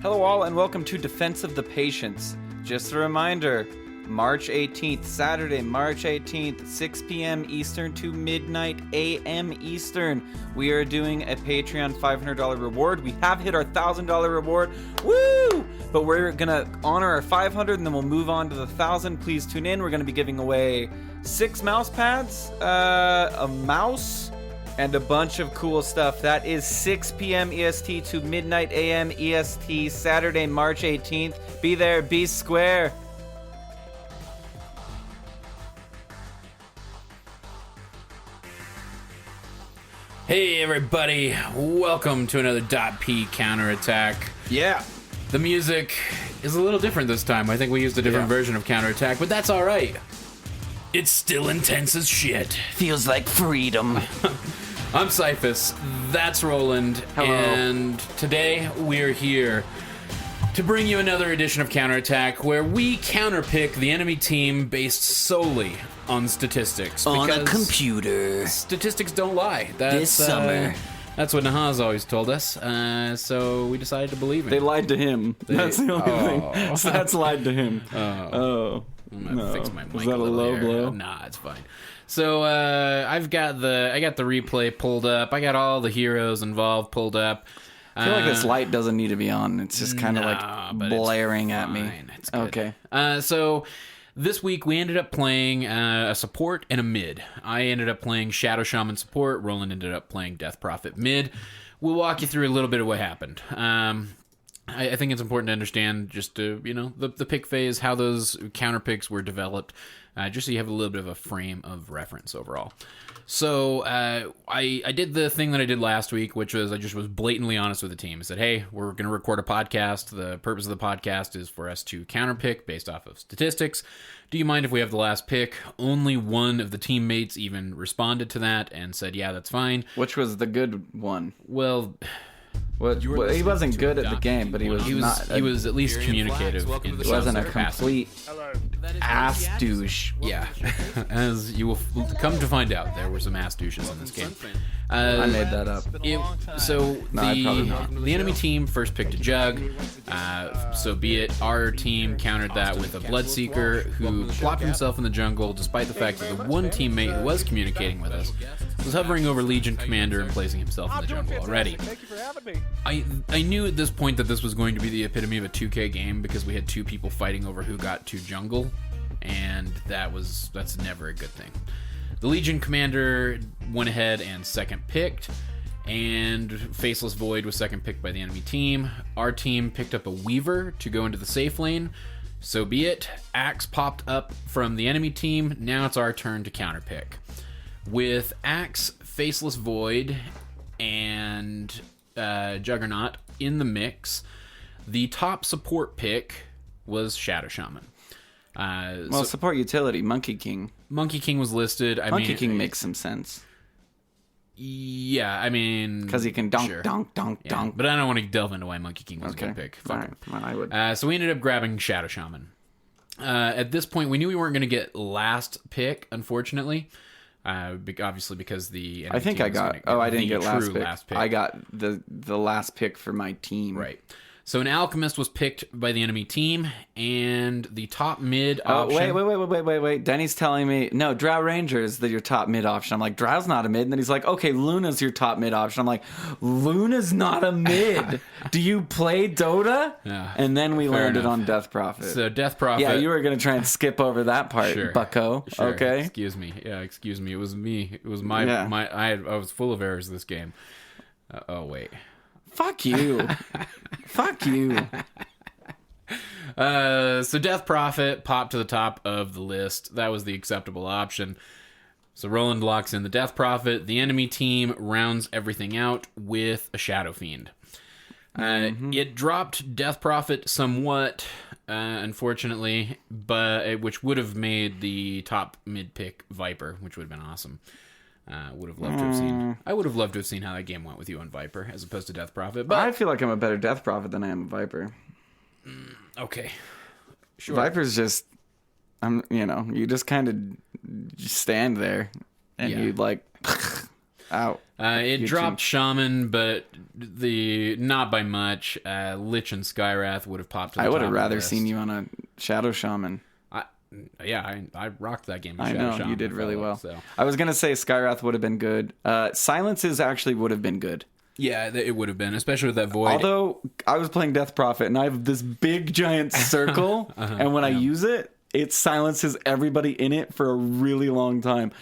Hello all and welcome to Defense of the Patients. Just a reminder, March 18th, Saturday, March 18th, 6 p.m. Eastern to midnight a.m. Eastern. We are doing a Patreon $500 reward. We have hit our $1,000 reward. Woo! But we're going to honor our 500 and then we'll move on to the 1,000. Please tune in. We're going to be giving away 6 mouse pads, a mouse, and a bunch of cool stuff. That is 6 p.m. EST to midnight a.m. EST, Saturday, March 18th. Be there, be square. Hey everybody, welcome to another .p Counterattack. Yeah. The music is a little different this time. I think we used a different version of Counterattack, but that's alright. It's still intense as shit. Feels like freedom. I'm Cyphus, that's Roland, Hello. And today we're here to bring you another edition of Counterattack where we counterpick the enemy team based solely on statistics. On a because computer. Statistics don't lie. That's, This summer. That's what Nahaz always told us, so we decided to believe him. They lied to him. That's the only thing. Stats lied to him. I'm gonna fix my mic Is that a little low here. blow? Nah, it's fine. So I got the replay pulled up. I got all the heroes involved pulled up. I feel like this light doesn't need to be on. It's just kind of like blaring at me. It's good. Okay. So this week we ended up playing a support and a mid. I ended up playing Shadow Shaman support. Roland ended up playing Death Prophet mid. We'll walk you through a little bit of what happened. I think it's important to understand just the pick phase, how those counter picks were developed, just so you have a little bit of a frame of reference overall. So I did the thing that I did last week, which was I just was blatantly honest with the team. I said, hey, we're going to record a podcast. The purpose of the podcast is for us to counterpick based off of statistics. Do you mind if we have the last pick? Only one of the teammates even responded to that and said, yeah, that's fine. Which was the good one? Well, he wasn't good at the game, but he was at least communicative. He wasn't a complete ass douche. Yeah, as you will come to find out, there were some ass douches in this game. I made that up. The enemy team first picked a Jug, so be it. Our team countered that with a Bloodseeker who plopped himself in the jungle, despite the fact that the one teammate who was communicating with us was hovering over Legion Commander and placing himself in the jungle already. I knew at this point that this was going to be the epitome of a 2K game because we had two people fighting over who got to jungle, and that's never a good thing. The Legion Commander went ahead and second picked, and Faceless Void was second picked by the enemy team. Our team picked up a Weaver to go into the safe lane. So be it. Axe popped up from the enemy team. Now it's our turn to counterpick. With Axe, Faceless Void, and Juggernaut in the mix, the top support pick was Shadow Shaman. Support utility, Monkey King. Monkey King was listed. Monkey King makes some sense. Yeah, I mean... Because he can donk. But I don't want to delve into why Monkey King was a good pick. All right. Well, I would. So we ended up grabbing Shadow Shaman. At this point, we knew we weren't going to get last pick, unfortunately. Obviously, because the... I think I got... I didn't get last pick. I got the last pick for my team. Right. So an Alchemist was picked by the enemy team, and the top mid option... Wait. Denny's telling me, no, Drow Ranger is your top mid option. I'm like, Drow's not a mid. And then he's like, okay, Luna's your top mid option. I'm like, Luna's not a mid. Do you play Dota? Yeah, and then we landed on Death Prophet. So Death Prophet... Yeah, you were going to try and skip over that part, sure, bucko. Sure. Okay? Excuse me. Yeah, excuse me. It was me. It was my... I was full of errors this game. Wait. Fuck you. Fuck you. So Death Prophet popped to the top of the list. That was the acceptable option. So Roland locks in the Death Prophet. The enemy team rounds everything out with a Shadow Fiend. It dropped Death Prophet somewhat, unfortunately, which would have made the top mid pick Viper, which would have been awesome. Would have loved to have seen. I would have loved to have seen how that game went with you on Viper as opposed to Death Prophet. But I feel like I'm a better Death Prophet than I am a Viper. Okay, sure. Viper's just, you just kind of stand there and you like. Out. It dropped Shaman, but not by much. Lich and Skywrath would have popped to the I would top have of the rather list. seen you on a Shadow Shaman. I rocked that game. I Shadow know, Shaman, you did really well. So. I was going to say Skywrath would have been good. Silences actually would have been good. Yeah, it would have been, especially with that void. Although, I was playing Death Prophet, and I have this big giant circle, and when I use it, it silences everybody in it for a really long time.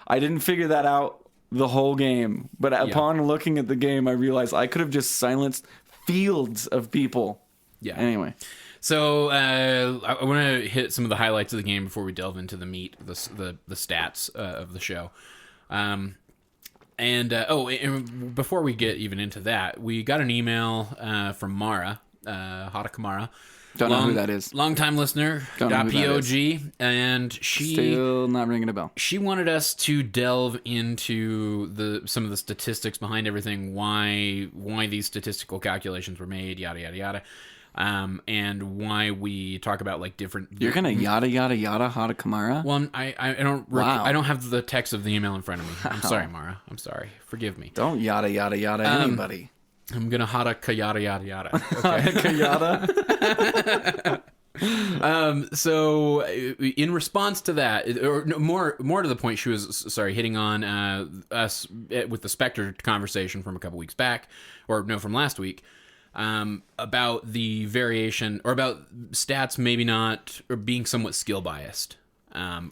I didn't figure that out the whole game, but upon looking at the game, I realized I could have just silenced fields of people. Yeah. Anyway. So I want to hit some of the highlights of the game before we delve into the meat, the stats of the show. And before we get even into that, we got an email from Mara, Hatakamara. Don't know who that is. Long-time listener, .pog, and she... Still not ringing a bell. She wanted us to delve into some of the statistics behind everything, why these statistical calculations were made, yada, yada, yada. And why we talk about like different. You're gonna yada yada yada Hatakamara? Well, I don't. Wow. I don't have the text of the email in front of me. I'm sorry, Mara. I'm sorry. Forgive me. Don't yada yada yada anybody. I'm gonna yada yada yada. Okay. Yada. So in response to that, or more to the point, she was hitting on us with the Spectre conversation from a couple weeks back, from last week. About the variation, or about stats maybe not, or being somewhat skill biased.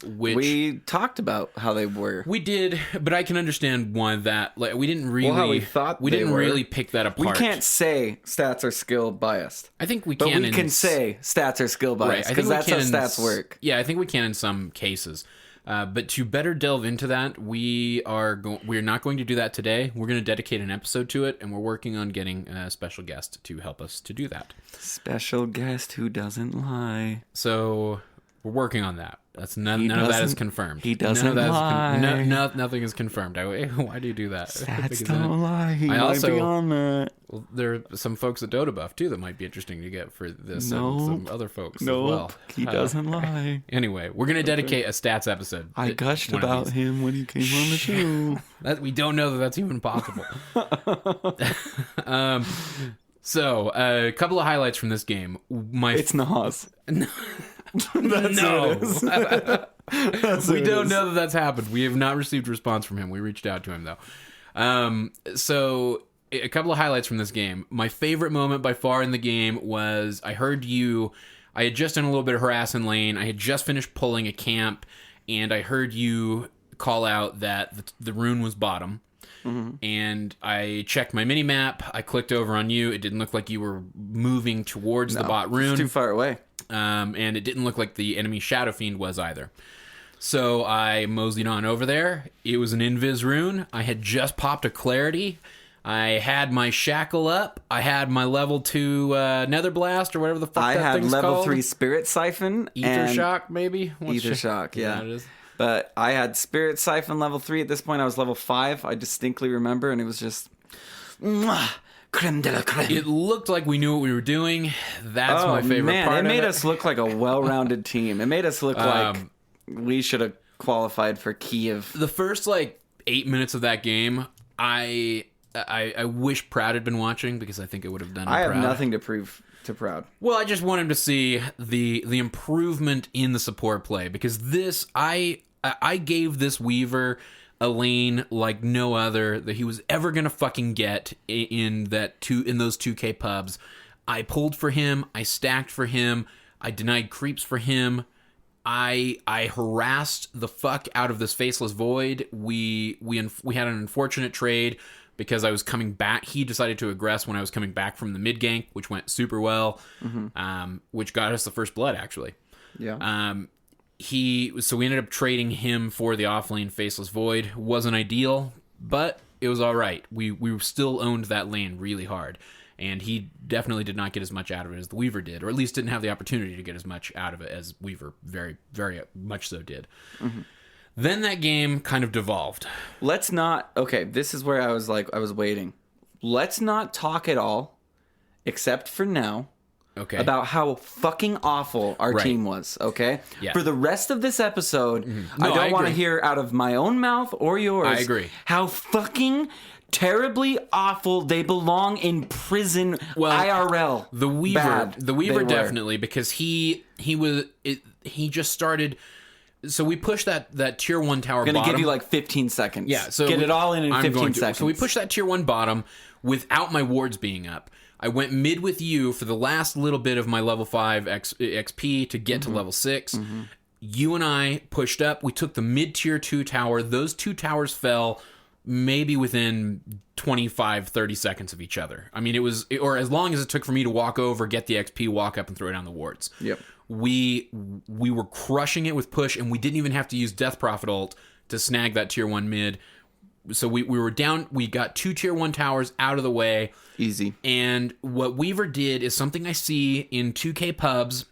Which we talked about how they were. We did, but I can understand why that. Like, we didn't really. Well, how we thought we didn't really pick that apart. We can't say stats are skill biased. I think we but can. But we can say stats are skill biased because that's how stats work. Yeah, I think we can in some cases. But to better delve into that, we're not going to do that today. We're going to dedicate an episode to it, and we're working on getting a special guest to help us to do that. Special guest who doesn't lie. So we're working on that. None of that is confirmed. He doesn't lie. Nothing is confirmed. Why do you do that? Stats don't lie. He might be on that. Well, there are some folks at Dota Buff, too, that might be interesting to get for this and some other folks as well. He doesn't lie. Anyway, we're going to dedicate a stats episode. I gushed about him when he came on the show. We don't know that that's even possible. So, a couple of highlights from this game. It's Nas. That's no. We don't know that that's happened. We have not received a response from him. We reached out to him, though. So, a couple of highlights from this game. My favorite moment by far in the game was I heard you. I had just done a little bit of harass in lane. I had just finished pulling a camp, and I heard you call out that the rune was bottom. Mm-hmm. And I checked my mini map. I clicked over on you. It didn't look like you were moving towards the bot rune. It's too far away. And it didn't look like the enemy Shadow Fiend was either. So I moseyed on over there. It was an invis rune. I had just popped a clarity. I had my shackle up. I had my level 2 Nether Blast or whatever the fuck that thing's called. I had level 3 Spirit Siphon. Ether Shock, maybe? Ether Shock, yeah. It is. But I had Spirit Siphon level 3. At this point, I was level 5. I distinctly remember, and it was just... creme de la creme. It looked like we knew what we were doing. That's my favorite part of it. It made us look like a well-rounded team. It made us look like we should have qualified for Kiev. The first, 8 minutes of that game, I wish Proud had been watching, because I think it would have done him proud. I have nothing to prove to Proud. Well, I just want him to see the improvement in the support play, because I gave this Weaver a lane like no other that he was ever gonna fucking get in those 2K pubs. I pulled for him, I stacked for him, I denied creeps for him, I harassed the fuck out of this faceless void. We had an unfortunate trade because I was coming back. He decided to aggress when I was coming back from the mid gank, which went super well, which got us the first blood actually. Yeah. So we ended up trading him for the offlane Faceless Void. Wasn't ideal, but it was all right. We still owned that lane really hard, and he definitely did not get as much out of it as the Weaver did, or at least didn't have the opportunity to get as much out of it as Weaver very, very much so did. Mm-hmm. Then that game kind of devolved. This is where I was waiting. Let's not talk at all, except for now, Okay. about how fucking awful our team was, okay? Yeah. For the rest of this episode, No, I don't want to agree. hear out of my own mouth or yours I agree. how fucking terribly awful they belong in prison IRL. The Weaver, Bad they were. definitely, because he just started. So we pushed that tier 1 tower I'm gonna bottom. give you like 15 seconds. Yeah, so get it all in I'm 15 going to. seconds. So we pushed that tier 1 bottom without my wards being up. I went mid with you for the last little bit of my level 5 XP to get to level 6. You and I pushed up. We took the mid tier 2 tower. Those 2 towers fell maybe within 25, 30 seconds of each other. I mean, or as long as it took for me to walk over, get the XP, walk up, and throw down the wards. Yep. We were crushing it with push, and we didn't even have to use Death Prophet ult to snag that tier 1 mid. So we were down. We got 2 tier 1 towers out of the way. Easy. And what Weaver did is something I see in 2K pubs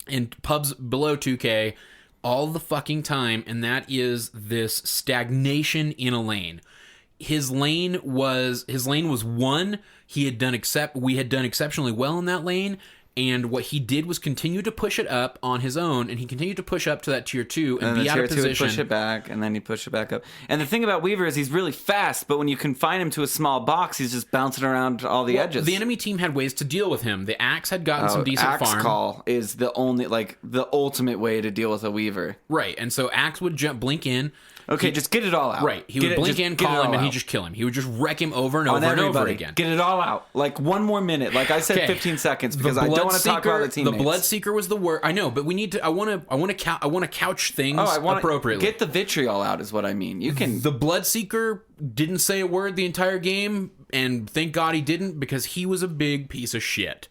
and pubs below 2K all the fucking time, and that is this stagnation in a lane. His lane was 1. We had done exceptionally well in that lane. And what he did was continue to push it up on his own, and he continued to push up to that tier 2 and be out of position. Tier 2 would push it back, and then he'd push it back up. And the thing about Weaver is he's really fast, but when you confine him to a small box, he's just bouncing around all the edges. The enemy team had ways to deal with him. The Axe had gotten some decent Axe farm. call is the ultimate way to deal with a Weaver. Right, and so Axe would blink in. Okay, just get it all out. Right, he would blink in, call him, and he'd just kill him. He would just wreck him over and over and over again. Get it all out. Like one more minute. Like I said, 15 seconds because I don't want to talk about the teammates. The Bloodseeker was the worst. I know, but we need to. I want to couch things appropriately. Get the vitriol out is what I mean. You can. The Bloodseeker didn't say a word the entire game, and thank God he didn't, because he was a big piece of shit.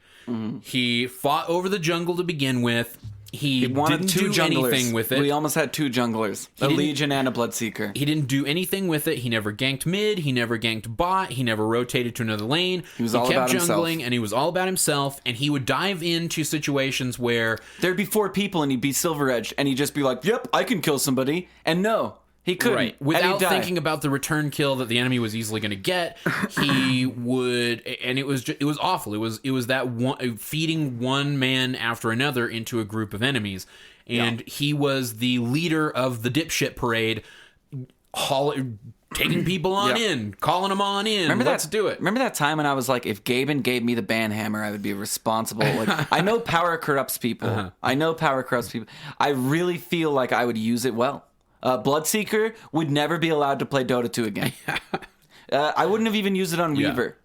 He fought over the jungle to begin with. He didn't do anything with it. We almost had 2 junglers, a Legion and a Bloodseeker. He didn't do anything with it. He never ganked mid. He never ganked bot. He never rotated to another lane. He kept jungling, himself. And he was all about himself. And he would dive into situations where there'd be 4 people, and he'd be silver edged, and he'd just be like, "Yep, I can kill somebody," and no. He couldn't. Right. Without thinking about the return kill that the enemy was easily going to get, he would, and it was awful. It was that one, feeding one man after another into a group of enemies, and he was the leader of the dipshit parade, taking people on in, calling them on in. Let's do it. Remember that time when I was like, if Gaben gave me the banhammer, I would be responsible. Like, I know power corrupts people. I really feel like I would use it well. Bloodseeker would never be allowed to play Dota 2 again. I wouldn't have even used it on Weaver.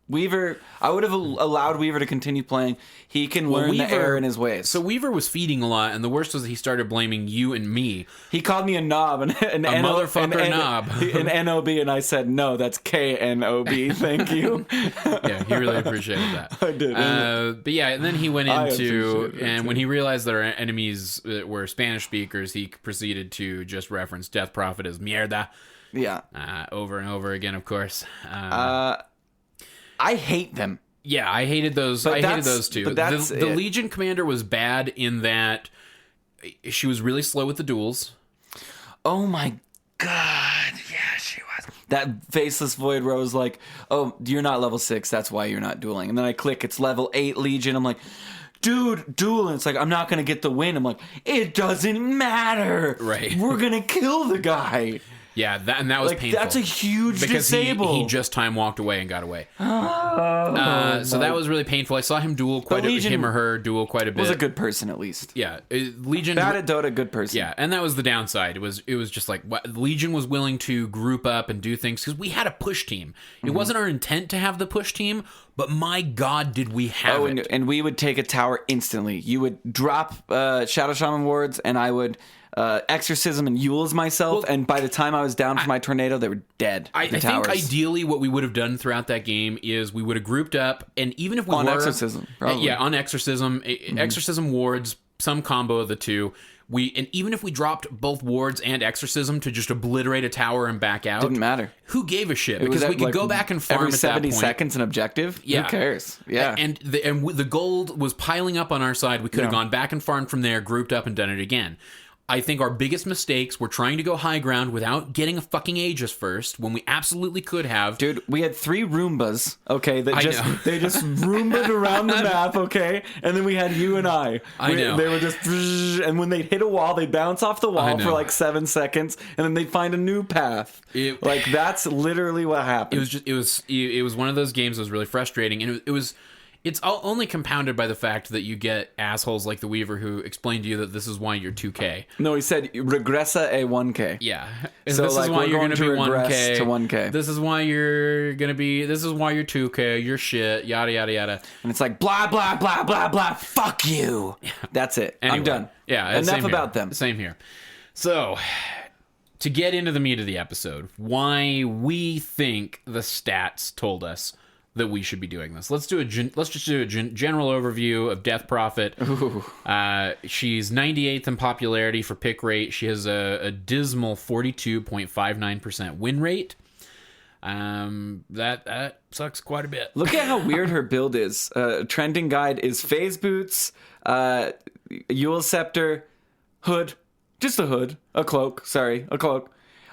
Weaver, I would have allowed Weaver to continue playing. He can learn the error in his ways. So Weaver was feeding a lot, and the worst was that he started blaming you and me. He called me a knob, knob, an NOB, and I said, no, that's KNOB. Thank you. Yeah, he really appreciated that. I did. But yeah, and then he went into, and when he realized that our enemies were Spanish speakers, he proceeded to just reference Death Prophet as mierda. Yeah. Over and over again, of course. I hate them. Yeah, I hated those. I hated those two. The Legion commander was bad in that she was really slow with the duels. Oh my god, yeah, she was. That faceless void where I was like, oh, you're not level 6, that's why you're not dueling. And then I click, it's level 8 Legion. I'm like, dude, dueling. It's like, I'm not going to get the win. I'm like, it doesn't matter. Right. We're going to kill the guy. Yeah, that was painful. That's a huge because disable. He just time walked away and got away. So that was really painful. I saw him duel him or her duel quite a bit. Was a good person at least. Yeah, Legion. Bad at Dota, good person. Yeah, and that was the downside. It was just like Legion was willing to group up and do things because we had a push team. It wasn't our intent to have the push team, but my God, did we have it? And we would take a tower instantly. You would drop Shadow Shaman wards, and I would exorcism and Yule's myself, and by the time I was down for my tornado, they were dead. I think ideally what we would have done throughout that game is we would have grouped up, and even if we on exorcism, probably. On exorcism, exorcism wards, some combo of the two. And even if we dropped both wards and exorcism to just obliterate a tower and back out, didn't matter. Who gave a shit? Because we could go back and farm every at 70 that point. seconds an objective. Yeah. Who cares? Yeah, and the gold was piling up on our side. We could have gone back and farmed from there, grouped up, and done it again. I think our biggest mistakes were trying to go high ground without getting a fucking Aegis first when we absolutely could have. Dude, we had 3 Roombas, okay, I know. they just Roomba'd around the map, okay? And then we had you and I. know. They were just, and when they'd hit a wall, they'd bounce off the wall for like 7 seconds, and then they'd find a new path. Like, that's literally what happened. It was one of those games that was really frustrating, and it's only compounded by the fact that you get assholes like the Weaver who explain to you that this is why you're 2K. No, he said regressa a 1K. Yeah. So this like, is why we're you're going to to be regress 1K. to 1K. This is why you're 2K. You're shit. Yada, yada, yada. And it's like, blah, blah, blah, blah, blah. Fuck you. That's it. Anyway, I'm done. Yeah. Enough about them. Same here. So, to get into the meat of the episode, why we think the stats told us that we should be doing this. Let's just do a general overview of Death Prophet. She's 98th in popularity for pick rate. She has a dismal 42.59% win rate. That sucks quite a bit. Look at how weird her build is. Trending guide is phase boots, Yule Scepter, hood, just a hood, a cloak,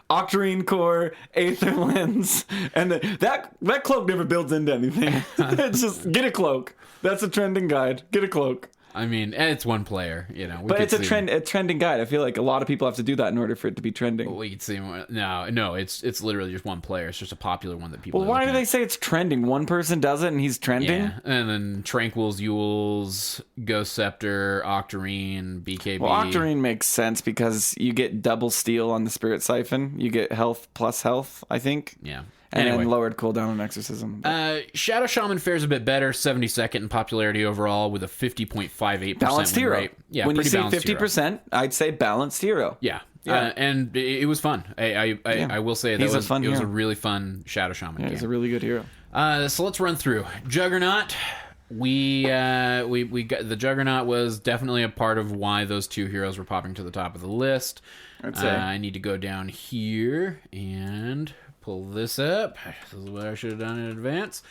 Octarine Core, Aether Lens, and that cloak never builds into anything. It's just, get a cloak. That's a trending guide. Get a cloak. I mean, it's one player, you know. But it's a trending guide. I feel like a lot of people have to do that in order for it to be trending. We could see no, it's literally just one player. It's just a popular one that people. Well, why do they say it's trending? One person does it and he's trending. Yeah, and then Tranquils, Yules, Ghost Scepter, Octarine, BKB. Well, Octarine makes sense because you get double steal on the Spirit Siphon. You get health plus health, I think. Yeah. And anyway, then lowered cooldown on Exorcism. Shadow Shaman fares a bit better, 72nd in popularity overall with a 50.58% balanced win hero. rate. Yeah, when you say 50%, hero. I'd say balanced hero. Yeah. And it was fun. I will say that it was a really fun Shadow Shaman game. He's a really good hero. So let's run through Juggernaut. We got the Juggernaut was definitely a part of why those 2 heroes were popping to the top of the list. I'd say. I need to go down here and pull this up. This is what I should have done in advance.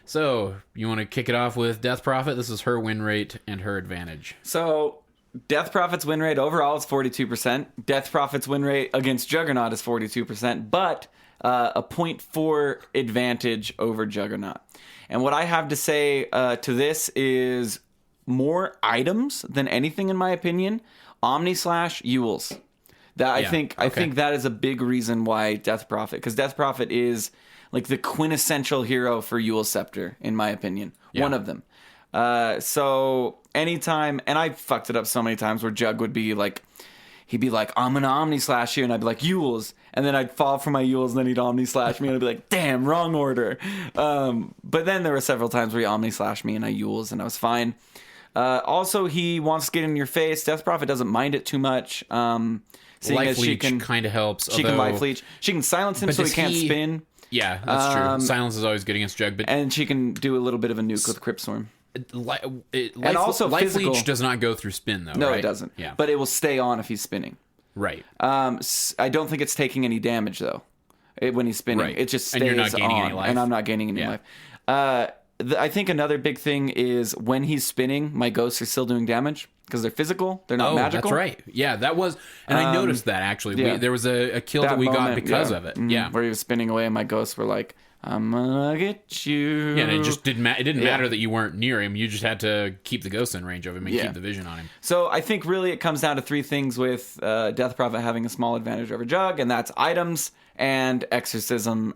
So, you want to kick it off with Death Prophet? This is her win rate and her advantage. So, Death Prophet's win rate overall is 42%. Death Prophet's win rate against Juggernaut is 42%, but a 0.4 advantage over Juggernaut. And what I have to say to this is more items than anything, in my opinion. Omni Slash, Yules. I think that is a big reason why Death Prophet, because Death Prophet is like the quintessential hero for Yule Scepter, in my opinion. Yeah. One of them. So anytime, and I fucked it up so many times where Jug would be like, he'd be like, I'm gonna Omni Slash you, and I'd be like, Yules, and then I'd fall for my Yules, and then he'd Omni Slash me, and I'd be like, damn, wrong order. But then there were several times where he Omni Slashed me, and I Yules, and I was fine. Also, he wants to get in your face. Death Prophet doesn't mind it too much. Life Leech kind of helps. She can Life Leech. She can silence him so he can't spin. Yeah, that's true. Silence is always good against Jug. And she can do a little bit of a nuke with Cryptstorm. And also, Life Leech does not go through spin, though, No, right? it doesn't. Yeah. But it will stay on if he's spinning. Right. I don't think it's taking any damage, though, when he's spinning. Right. It just stays and you're not gaining on, any life. and I'm not gaining any life. I think another big thing is when he's spinning, my ghosts are still doing damage because they're physical. They're not magical. That's right. Yeah, that was... And I noticed that, actually. Yeah. There was a kill that we got because of it. Yeah. Where he was spinning away and my ghosts were like, I'm gonna get you. Yeah, and it just didn't it didn't matter that you weren't near him. You just had to keep the ghost in range of him and keep the vision on him. So I think really it comes down to 3 things with Death Prophet having a small advantage over Jug, and that's items and Exorcism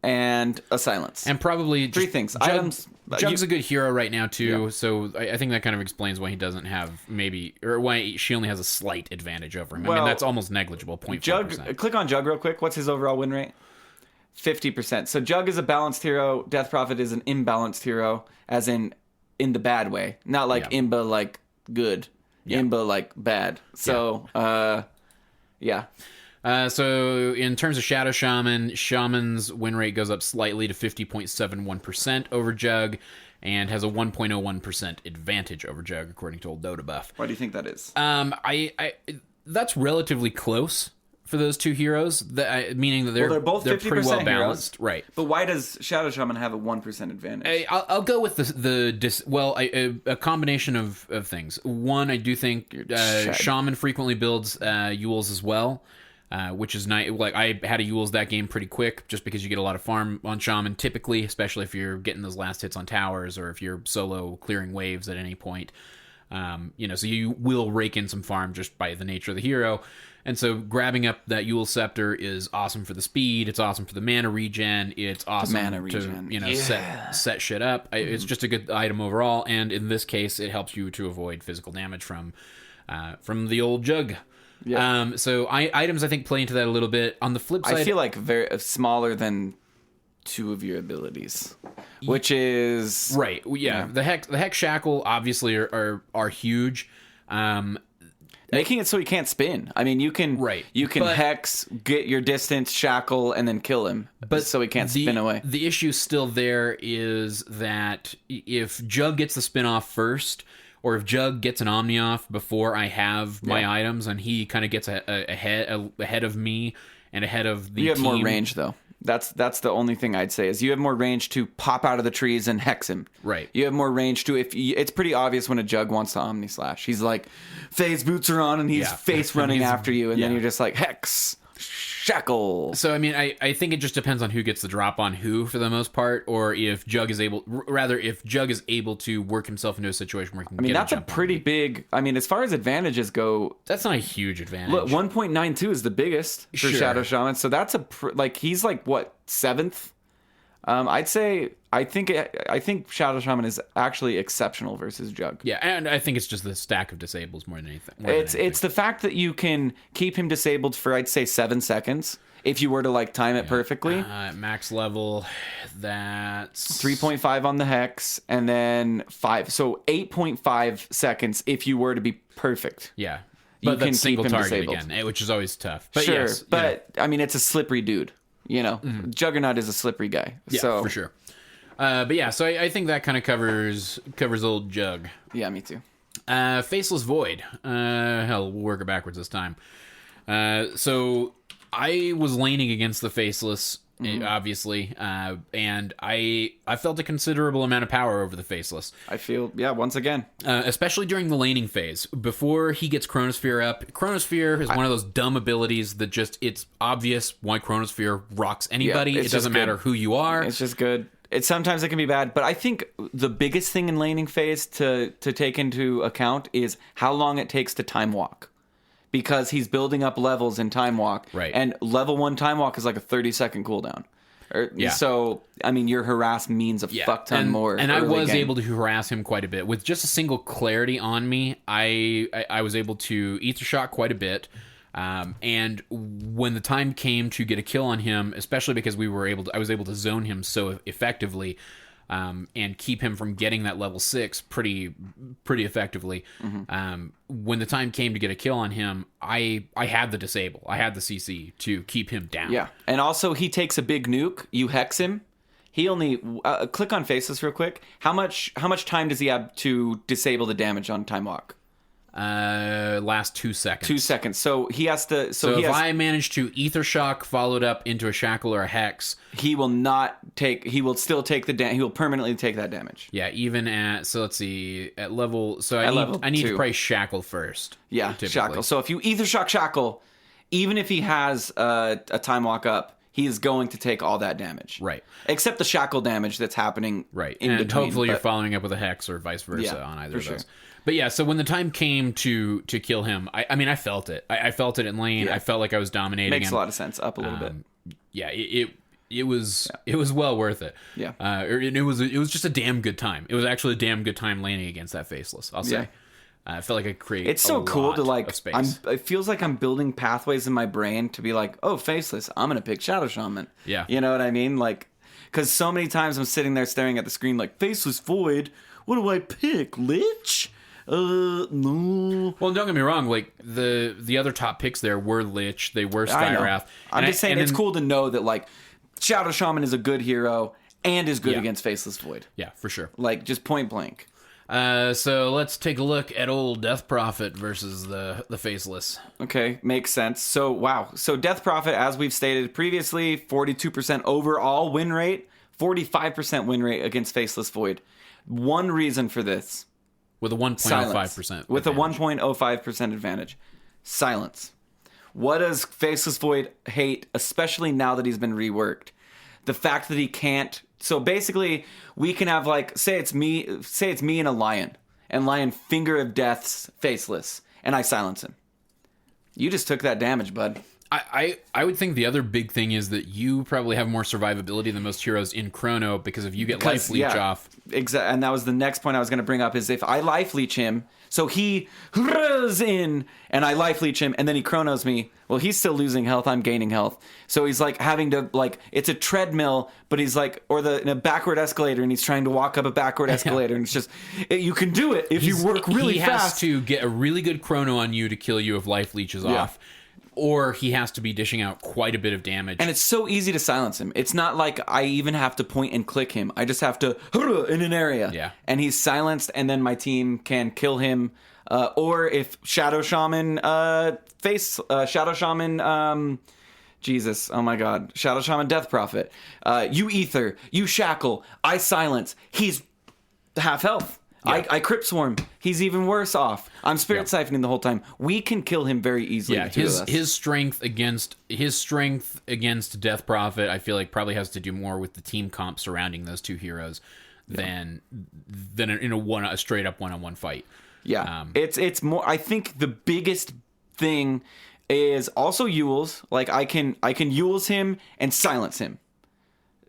and a silence. And probably 3 things. Items. Jug's a good hero right now too, so I think that kind of explains why he doesn't have or why she only has a slight advantage over him. Well, I mean, that's almost negligible. 0.4%. Jug. Click on Jug real quick. What's his overall win rate? 50%. So Jug is a balanced hero. Death Prophet is an imbalanced hero, as in the bad way, not like imba like good, imba like bad. So So in terms of Shadow Shaman, Shaman's win rate goes up slightly to 50.71% over Jug, and has a 1.01% advantage over Jug, according to old Dota buff. Why do you think that is? That's relatively close. for those two heroes, meaning that they're both they're pretty well 50% balanced, heroes. right? But why does Shadow Shaman have a 1% advantage? I'll go with a combination of things. One, I do think Shaman frequently builds Yules as well, which is nice. Like, I had a Yules that game pretty quick, just because you get a lot of farm on Shaman typically, especially if you're getting those last hits on towers or if you're solo clearing waves at any point. So you will rake in some farm just by the nature of the hero. And so grabbing up that Yule Scepter is awesome for the speed. It's awesome for the mana regen. It's awesome to set shit up. It's just a good item overall. And in this case, it helps you to avoid physical damage from the old jug. Yeah. So items, I think, play into that a little bit. On the flip side, I feel like very smaller than two of your abilities, which is right. Yeah. The Hex Shackle obviously are huge. Making it so he can't spin. I mean, you can Hex, get your distance, shackle, and then kill him, but so he can't spin away. The issue still there is that if Jug gets the spin off first, or if Jug gets an Omni off before I have my items, and he kind of gets ahead of me and ahead of the team. You have more range, though. That's the only thing I'd say is you have more range to pop out of the trees and hex him. Right. You have more range to it's pretty obvious when a Jug wants to Omni Slash. He's like, phase boots are on and he's face running after you, and then you're just like hex. Shackle. So, I mean, I think it just depends on who gets the drop on who for the most part, or if Jug is able to work himself into a situation where he can get that's a pretty big, as far as advantages go, that's not a huge advantage. Look, 1.92 is the biggest for Shadow Shaman, so that's he's like, what, 7th? I think Shadow Shaman is actually exceptional versus Jug. Yeah, and I think it's just the stack of disables more than anything. It's the fact that you can keep him disabled for, I'd say, 7 seconds if you were to time it perfectly. Max level, that's 3.5 on the Hex, and then 5. So 8.5 seconds if you were to be perfect. Yeah, but that's single target again, which is always tough. But sure, it's a slippery dude. Juggernaut is a slippery guy. Yeah, so. For sure. So I think that kind of covers old Jug. Yeah, me too. Faceless Void. We'll work it backwards this time. So I was laning against the Faceless, obviously, and I felt a considerable amount of power over the Faceless. I feel, once again. Especially during the laning phase. Before he gets Chronosphere up, Chronosphere is one of those dumb abilities that just, it's obvious why Chronosphere rocks anybody. It doesn't matter who you are. It's just good. Sometimes it can be bad, but I think the biggest thing in laning phase to take into account is how long it takes to time walk. Because he's building up levels in time walk. Right. And level 1 time walk is like a 30-second cooldown. So, your harass means a fuck ton more. And I was able to harass him quite a bit. With just a single clarity on me, I was able to Ether Shock quite a bit. And when the time came to get a kill on him, especially because I was able to zone him so effectively, and keep him from getting that level 6 pretty effectively. When the time came to get a kill on him, I had the disable. I had the CC to keep him down. Yeah, and also he takes a big nuke. You hex him. He only click on Faceless real quick. How much time does he have to disable the damage on time walk? Last 2 seconds. 2 seconds. So he has to. If I manage to Ether Shock followed up into a Shackle or a Hex, he will not take. He will still take the damage. He will permanently take that damage. Yeah, even at let's see at level. So I need to probably Shackle first. Yeah, typically. Shackle. So if you Ether Shock Shackle, even if he has a time walk up, he is going to take all that damage. Right. Except the Shackle damage that's happening. Right. In and between, hopefully you're following up with a Hex or vice versa on either of those. Sure. But yeah, so when the time came to kill him, I felt it. I felt it in lane. Yeah. I felt like I was dominating. Makes a lot of sense. Up a little bit. Yeah, it was well worth it. Yeah. It was just a damn good time. It was actually a damn good time laning against that Faceless, I'll say. I felt like I created. It's so cool to it feels like I'm building pathways in my brain to be like, oh, Faceless, I'm gonna pick Shadow Shaman. Yeah. You know what I mean? Because so many times I'm sitting there staring at the screen like, Faceless Void, what do I pick? Lich? No. Well, don't get me wrong. The other top picks there were Lich. They were Skywrath. I'm just saying it's cool to know that Shadow Shaman is a good hero and is good against Faceless Void. Yeah, for sure. Just point blank. So let's take a look at old Death Prophet versus the Faceless. Okay, makes sense. So, wow. So Death Prophet, as we've stated previously, 42% overall win rate, 45% win rate against Faceless Void. One reason for this. With a 1.05%. With a 1.05% advantage. Silence. What does Faceless Void hate, especially now that he's been reworked? The fact that he can't. So basically, we can have say it's me and a lion, and lion finger of death's faceless, and I silence him. You just took that damage, bud. I would think the other big thing is that you probably have more survivability than most heroes in Chrono, because if you get life leech off. Exactly, and that was the next point I was going to bring up, is if I life leech him, so he runs in, and I life leech him, and then he chronos me. Well, he's still losing health, I'm gaining health. So he's having to, it's a treadmill, but he's in a backward escalator, and he's trying to walk up a backward escalator, and it's just, you can do it if you work really fast. He has to get a really good chrono on you to kill you if life leeches off. Or he has to be dishing out quite a bit of damage. And it's so easy to silence him. It's not like I even have to point and click him. I just have to in an area. Yeah. And he's silenced, and then my team can kill him. Or if Shadow Shaman Shadow Shaman Jesus, oh my god. Shadow Shaman Death Prophet. You ether, you shackle, I silence. He's half health. Yeah. I Crypt Swarm. He's even worse off. I'm Spirit Siphoning the whole time. We can kill him very easily. Yeah, his strength against Death Prophet, I feel like probably has to do more with the team comp surrounding those two heroes than in a straight up one-on-one fight. Yeah, it's more. I think the biggest thing is also Yules. I can Yules him and silence him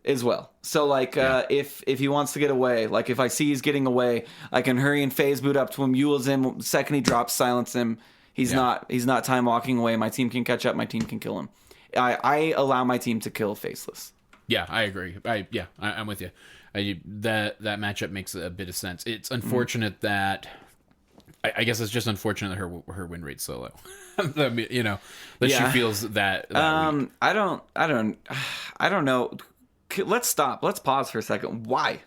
as well. So if he wants to get away, if I see he's getting away, I can hurry and phase boot up to him, Yules him, second he drops, silence him. He's not time walking away. My team can catch up, my team can kill him. I allow my team to kill Faceless. Yeah, I agree. I'm with you. That matchup makes a bit of sense. It's unfortunate that I guess it's just unfortunate that her win rate's so low. That she feels that weak. I don't know. Let's stop. Let's pause for a second. Why?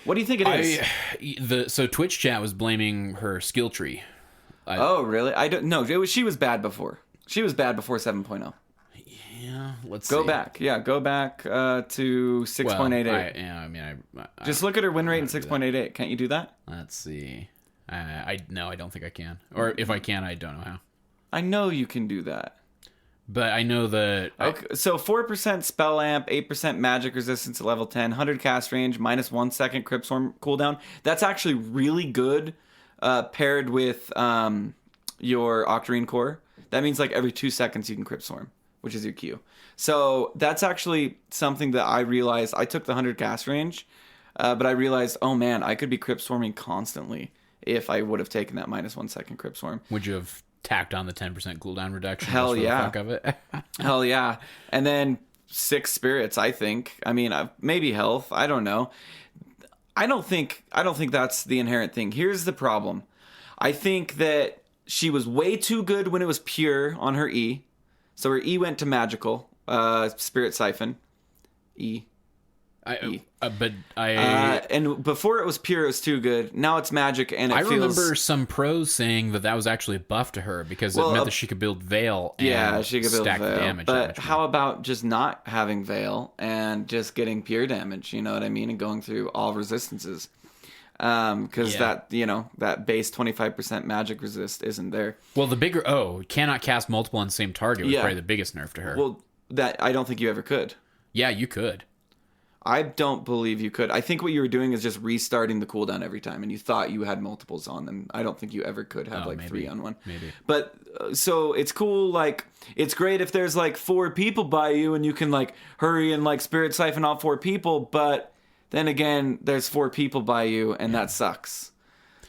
What do you think it is? So Twitch chat was blaming her skill tree. Oh, really? I don't know. She was bad before. She was bad before 7.0. Yeah, let's go see. back. Yeah, go back to 6.88. Just look at her win rate in 6.88. Can't you do that? Let's see. I don't think I can. Or if I can, I don't know how. I know you can do that. But I know that... Okay, so 4% spell amp, 8% magic resistance at level 10, 100 cast range, minus 1 second Crypt Swarm cooldown. That's actually really good paired with your Octarine Core. That means every 2 seconds you can Crypt Swarm, which is your Q. So that's actually something that I realized. I took the 100 cast range, but I realized, oh man, I could be Crypt Swarming constantly if I would have taken that minus 1 second Crypt Swarm. Would you have tacked on the 10% cooldown reduction? Hell just for yeah. the fuck of it? Hell yeah. And then 6 spirits, I think. I mean, maybe health. I don't know. I don't think that's the inherent thing. Here's the problem. I think that she was way too good when it was pure on her E. So her E went to magical. Spirit Siphon. E. And before it was pure, it was too good. Now it's magic, and I remember some pros saying that was actually a buff to her because it meant that she could build Veil and she could build stack Veil. the damage. But how about just not having Veil and just getting pure damage? You know what I mean? And going through all resistances. Because that base 25% magic resist isn't there. Well, the bigger cannot cast multiple on the same target was probably the biggest nerf to her. Well, that I don't think you ever could. Yeah, you could. I don't believe you could. I think what you were doing is just restarting the cooldown every time, and you thought you had multiples on them. I don't think you ever could have maybe. 3 on one. Maybe. But so it's cool. It's great if there's 4 people by you, and you can hurry and Spirit Siphon all 4 people. But then again, there's 4 people by you, and that sucks.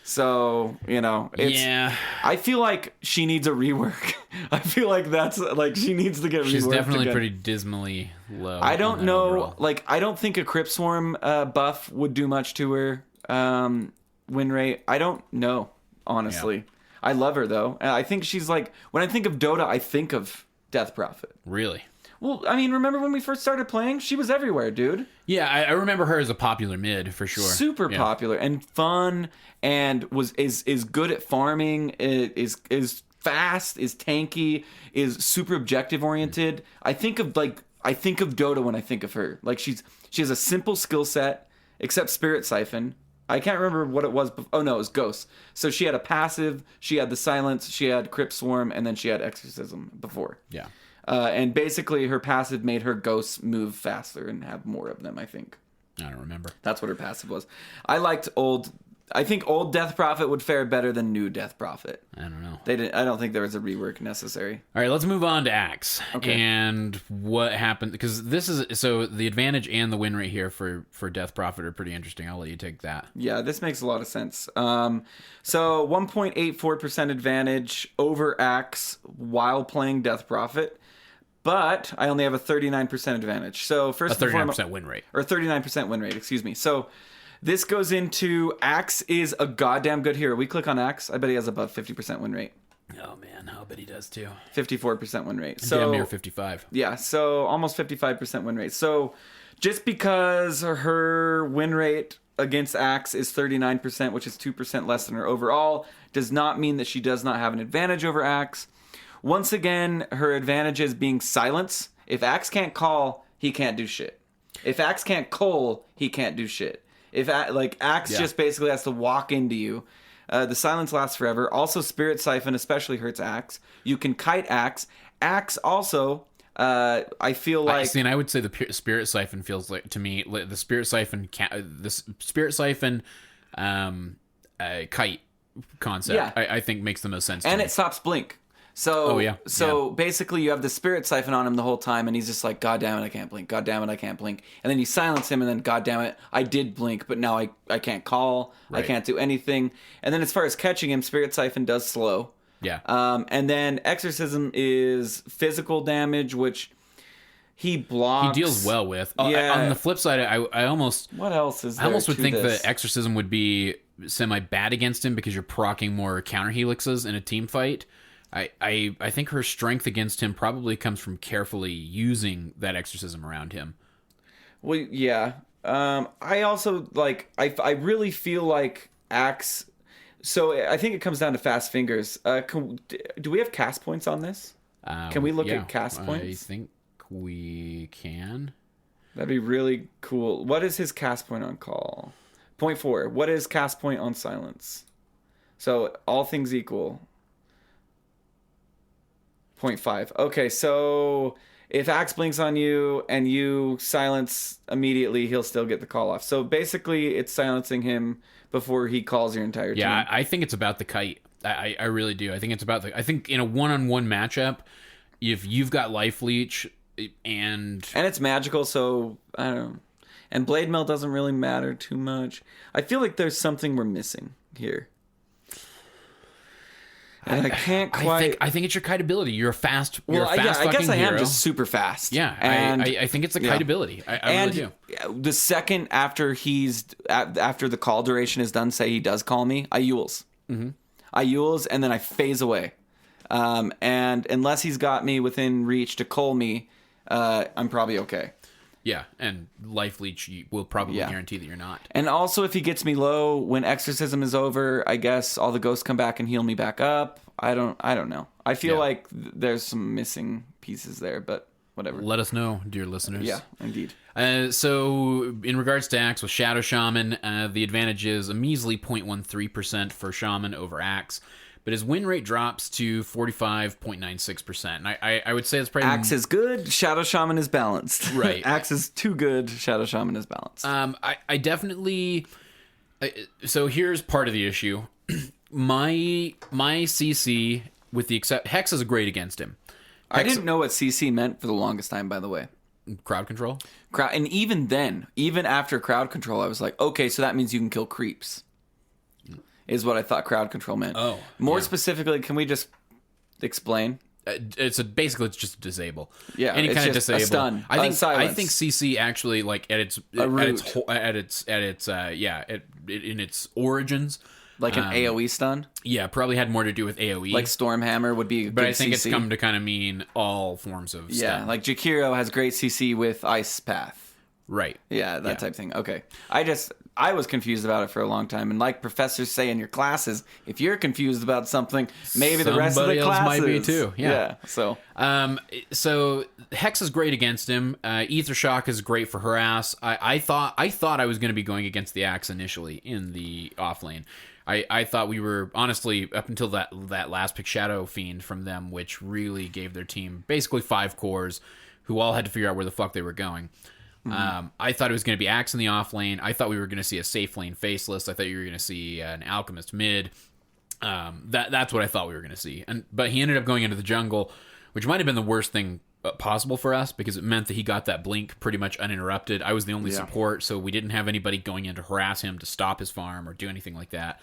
So, it's, I feel like she needs a rework. I feel like that's she needs to get reworked. She's definitely again. Pretty dismally low. I don't know. Overall. I don't think a Crypt Swarm buff would do much to her win rate. I don't know, honestly. Yeah. I love her though. I think she's when I think of Dota, I think of Death Prophet. Really? Well, I mean, remember when we first started playing? She was everywhere, dude. Yeah, I remember her as a popular mid for sure. Super popular and fun, and is good at farming. Is fast. Is tanky. Is super objective oriented. I think of Dota when I think of her. Like she has a simple skill set, except Spirit Siphon. I can't remember what it was. Oh no, it was Ghost. So she had a passive. She had the Silence. She had Crypt Swarm, and then she had Exorcism before. Yeah. And basically, her passive made her ghosts move faster and have more of them, I think. I don't remember. That's what her passive was. I think old Death Prophet would fare better than new Death Prophet. I don't know. I don't think there was a rework necessary. All right, let's move on to Axe. Okay. And what happened, because so the advantage and the win rate here for Death Prophet are pretty interesting. I'll let you take that. Yeah, this makes a lot of sense. So 1.84% advantage over Axe while playing Death Prophet. But I only have a 39% advantage. So first, A 39% win rate. Or 39% win rate, excuse me. So this goes into Axe is a goddamn good hero. We click on Axe. I bet he has above 50% win rate. Oh man, I'll bet he does too. 54% win rate. So damn near 55. Yeah, so almost 55% win rate. So just because her win rate against Axe is 39%, which is 2% less than her overall, does not mean that she does not have an advantage over Axe. Once again, her advantage is being silence. If Axe can't call, he can't do shit. If Axe can't cull, he can't do shit. If Axe just basically has to walk into you. The silence lasts forever. Also, Spirit Siphon especially hurts Axe. You can kite Axe. Axe also, I feel like... I would say the Spirit Siphon feels like, to me, the Spirit Siphon kite concept, I think makes the most sense to me. And it stops blink. So basically you have the Spirit Siphon on him the whole time, and he's just like, God damn it, I can't blink. God damn it, I can't blink. And then you silence him, and then, God damn it, I did blink, but now I can't call. Right. I can't do anything. And then as far as catching him, Spirit Siphon does slow. Yeah. And then Exorcism is physical damage, which he blocks. He deals well with. Yeah. On the flip side, I almost... What else is there? I almost would think this? that Exorcism would be semi-bad against him because you're proccing more counter helixes in a team fight. I think her strength against him probably comes from carefully using that Exorcism around him. Well, yeah. I also, I really feel like Axe... So I think it comes down to fast fingers. Do we have cast points on this? Can we look at cast points? I think we can. That'd be really cool. What is his cast point on call? 0.4. What is cast point on silence? So all things equal... 0.5. Okay, so if Axe blinks on you and you silence immediately, he'll still get the call off. So basically, it's silencing him before he calls your entire team. Yeah, I think it's about the kite. I really do. I think it's about I think in a one-on-one matchup, if you've got life leech and it's magical, so I don't know. And blade mail doesn't really matter too much. I feel like there's something we're missing here. And I can't quite... I think it's your kite ability. You're a fast I guess I hero. am just super fast. Yeah, and I think it's a kite ability. I really do. The second after after the call duration is done, say he does call me, I Yules. Mm-hmm. I Yules, and then I phase away. And unless he's got me within reach to call me, I'm probably okay. Yeah, and life leech will probably guarantee that you're not. And also, if he gets me low when Exorcism is over, I guess all the ghosts come back and heal me back up. I don't know. I feel like there's some missing pieces there, but whatever. Let us know, dear listeners. Yeah, indeed. So, in regards to Axe with Shadow Shaman, the advantage is a measly 0.13% for Shaman over Axe. But his win rate drops to 45.96%. And I would say it's probably... Axe is good, Shadow Shaman is balanced. Right. Axe is too good, Shadow Shaman is balanced. I definitely... So here's part of the issue. My CC, with the except... Hex is great against him. I didn't know what CC meant for the longest time, by the way. Crowd control? And even then, even after crowd control, I was like, okay, so that means you can kill creeps. Is what I thought crowd control meant. Oh. More specifically, can we just explain? Basically it's just disable. Yeah, any kind of disable. A stun. I think CC actually in its origins, Like an AoE stun? Yeah, probably had more to do with AoE. Like Stormhammer would be a but good I think CC. it's come to kind of mean all forms of Yeah, stun. like Jakiro has great CC with Ice Path. Right. Yeah, that type thing. Okay. I was confused about it for a long time. And like professors say in your classes, if you're confused about something, maybe the rest of the Somebody else classes might be too. Yeah. So Hex is great against him. Ether Shock is great for harass. I thought I was going to be going against the Axe initially in the off lane. I thought we were, honestly, up until that last pick, Shadow Fiend from them, which really gave their team basically 5 cores who all had to figure out where the fuck they were going. I thought it was going to be Axe in the off lane. I thought we were going to see a safe lane Faceless. I thought you were going to see an Alchemist mid. That's what I thought we were going to see. But he ended up going into the jungle, which might have been the worst thing possible for us because it meant that he got that blink pretty much uninterrupted. I was the only support, so we didn't have anybody going in to harass him to stop his farm or do anything like that.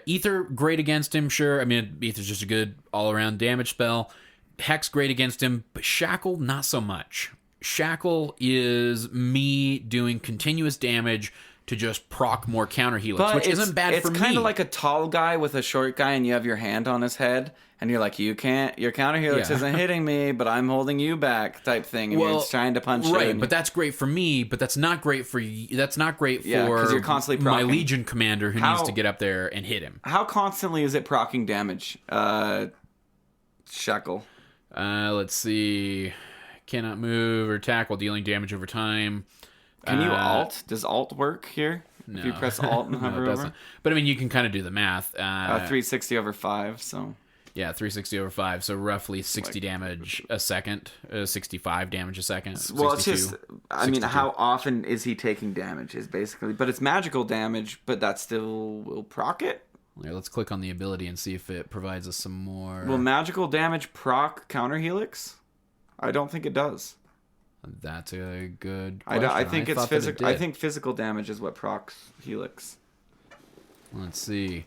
Ether, great against him, sure. I mean, Ether's just a good all-around damage spell. Hex, great against him, but Shackle, not so much. Shackle is me doing continuous damage to just proc more counter helix, which isn't bad for me. It's kind of like a tall guy with a short guy, and you have your hand on his head, and you're like, your counter helix isn't hitting me, but I'm holding you back, type thing, and you're trying to punch you. Right, but that's great for me, but that's not great for you. That's not great for you're constantly my procking. Legion commander who needs to get up there and hit him. How constantly is it procking damage, Shackle? Let's see. Cannot move or attack while dealing damage over time. Can you alt? Does alt work here? No. If you press alt and hover over? But I mean, you can kind of do the math. 360 over 5, so... Yeah, 360 over 5, so roughly 60 damage a second, 65 damage a second. Well, it's just... I mean, how often is he taking damage is basically... But it's magical damage, but that still will proc it? Here, let's click on the ability and see if it provides us some more... Will magical damage proc counter helix? I don't think it does. That's a good question. I think it's physical. I think physical damage is what procs helix. Let's see.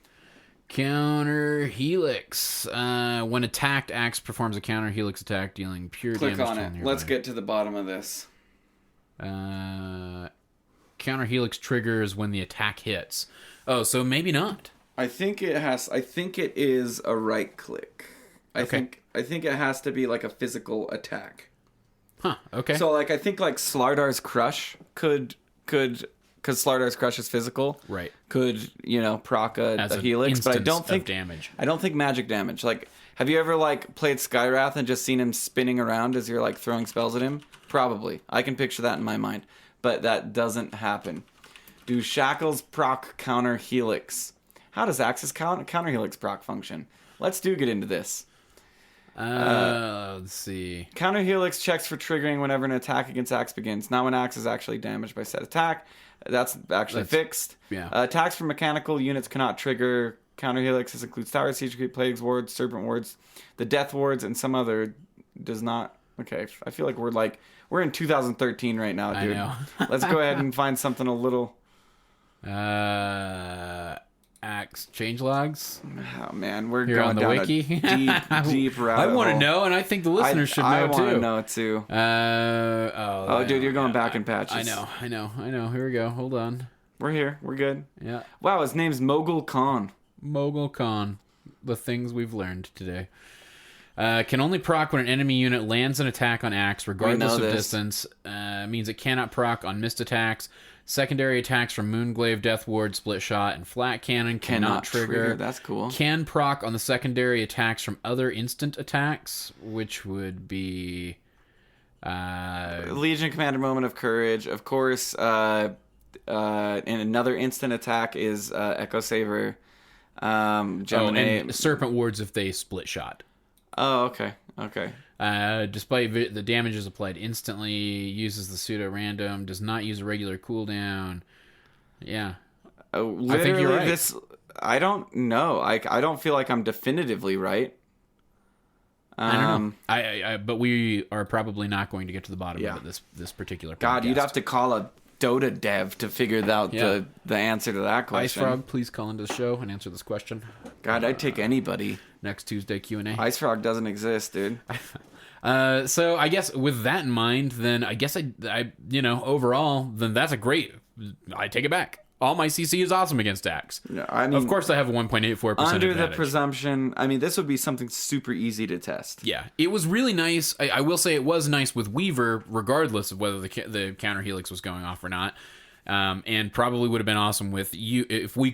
Counter helix. When attacked, Axe performs a counter helix attack, dealing pure damage. Click on it. Let's get to the bottom of this. Counter helix triggers when the attack hits. Oh, so maybe not. I think it is a right click. I think it has to be like a physical attack. Huh, okay. So like I think like Slardar's Crush could because Slardar's Crush is physical. Right. Could, proc a helix, but I don't think damage. I don't think magic damage. Like, have you ever like played Skywrath and just seen him spinning around as you're like throwing spells at him? Probably. I can picture that in my mind. But that doesn't happen. Do Shackles proc counter helix? How does Axe's counter helix proc function? Let's get into this. Let's see. Counter helix checks for triggering whenever an attack against Axe begins. Not when Axe is actually damaged by said attack. That's fixed. Yeah. Attacks from mechanical units cannot trigger counter helix. This includes Tower Siege Creep, Plagues Wards, Serpent Wards, the Death Wards, and some other does not. Okay, I feel like we're in 2013 right now, dude. I know. Let's go ahead and find something a little. Axe changelogs. Oh man, we're Here going on the down wiki. a deep rabbit I want to hole. know, and I think the listeners should know I too. want to know too. Dude, you're going back in patches. I know. Here we go. Hold on. We're here. We're good. Yeah. Wow, his name's Mogul Khan. Mogul Khan. The things we've learned today. Can only proc when an enemy unit lands an attack on Axe, regardless of distance. Means it cannot proc on missed attacks. Secondary attacks from Moonglaive, Death Ward, Split Shot, and Flat Cannon cannot trigger. That's cool. Can proc on the secondary attacks from other instant attacks, which would be... Legion Commander Moment of Courage. Of course, and another instant attack is Echo Saber. Gemini. And Serpent Wards if they Split Shot. Oh, okay. Despite the damage is applied instantly, uses the pseudo random, does not use a regular cooldown. Yeah, I think you're right. I don't know. I don't feel like I'm definitively right. I don't know. But we are probably not going to get to the bottom of it this particular podcast. God, you'd have to call a Dota dev to figure out the answer to that question. Ice Frog, please call into the show and answer this question. God, I'd take anybody. Next Tuesday Q&A. Ice Frog doesn't exist, dude. So I guess with that in mind, then I guess I overall, then that's a great. I take it back. All my CC is awesome against Axe. Yeah, I mean, of course, I have a 1.84% under advantage. the presumption. I mean, this would be something super easy to test. Yeah, it was really nice. I will say it was nice with Weaver, regardless of whether the counter helix was going off or not. And probably would have been awesome with you if we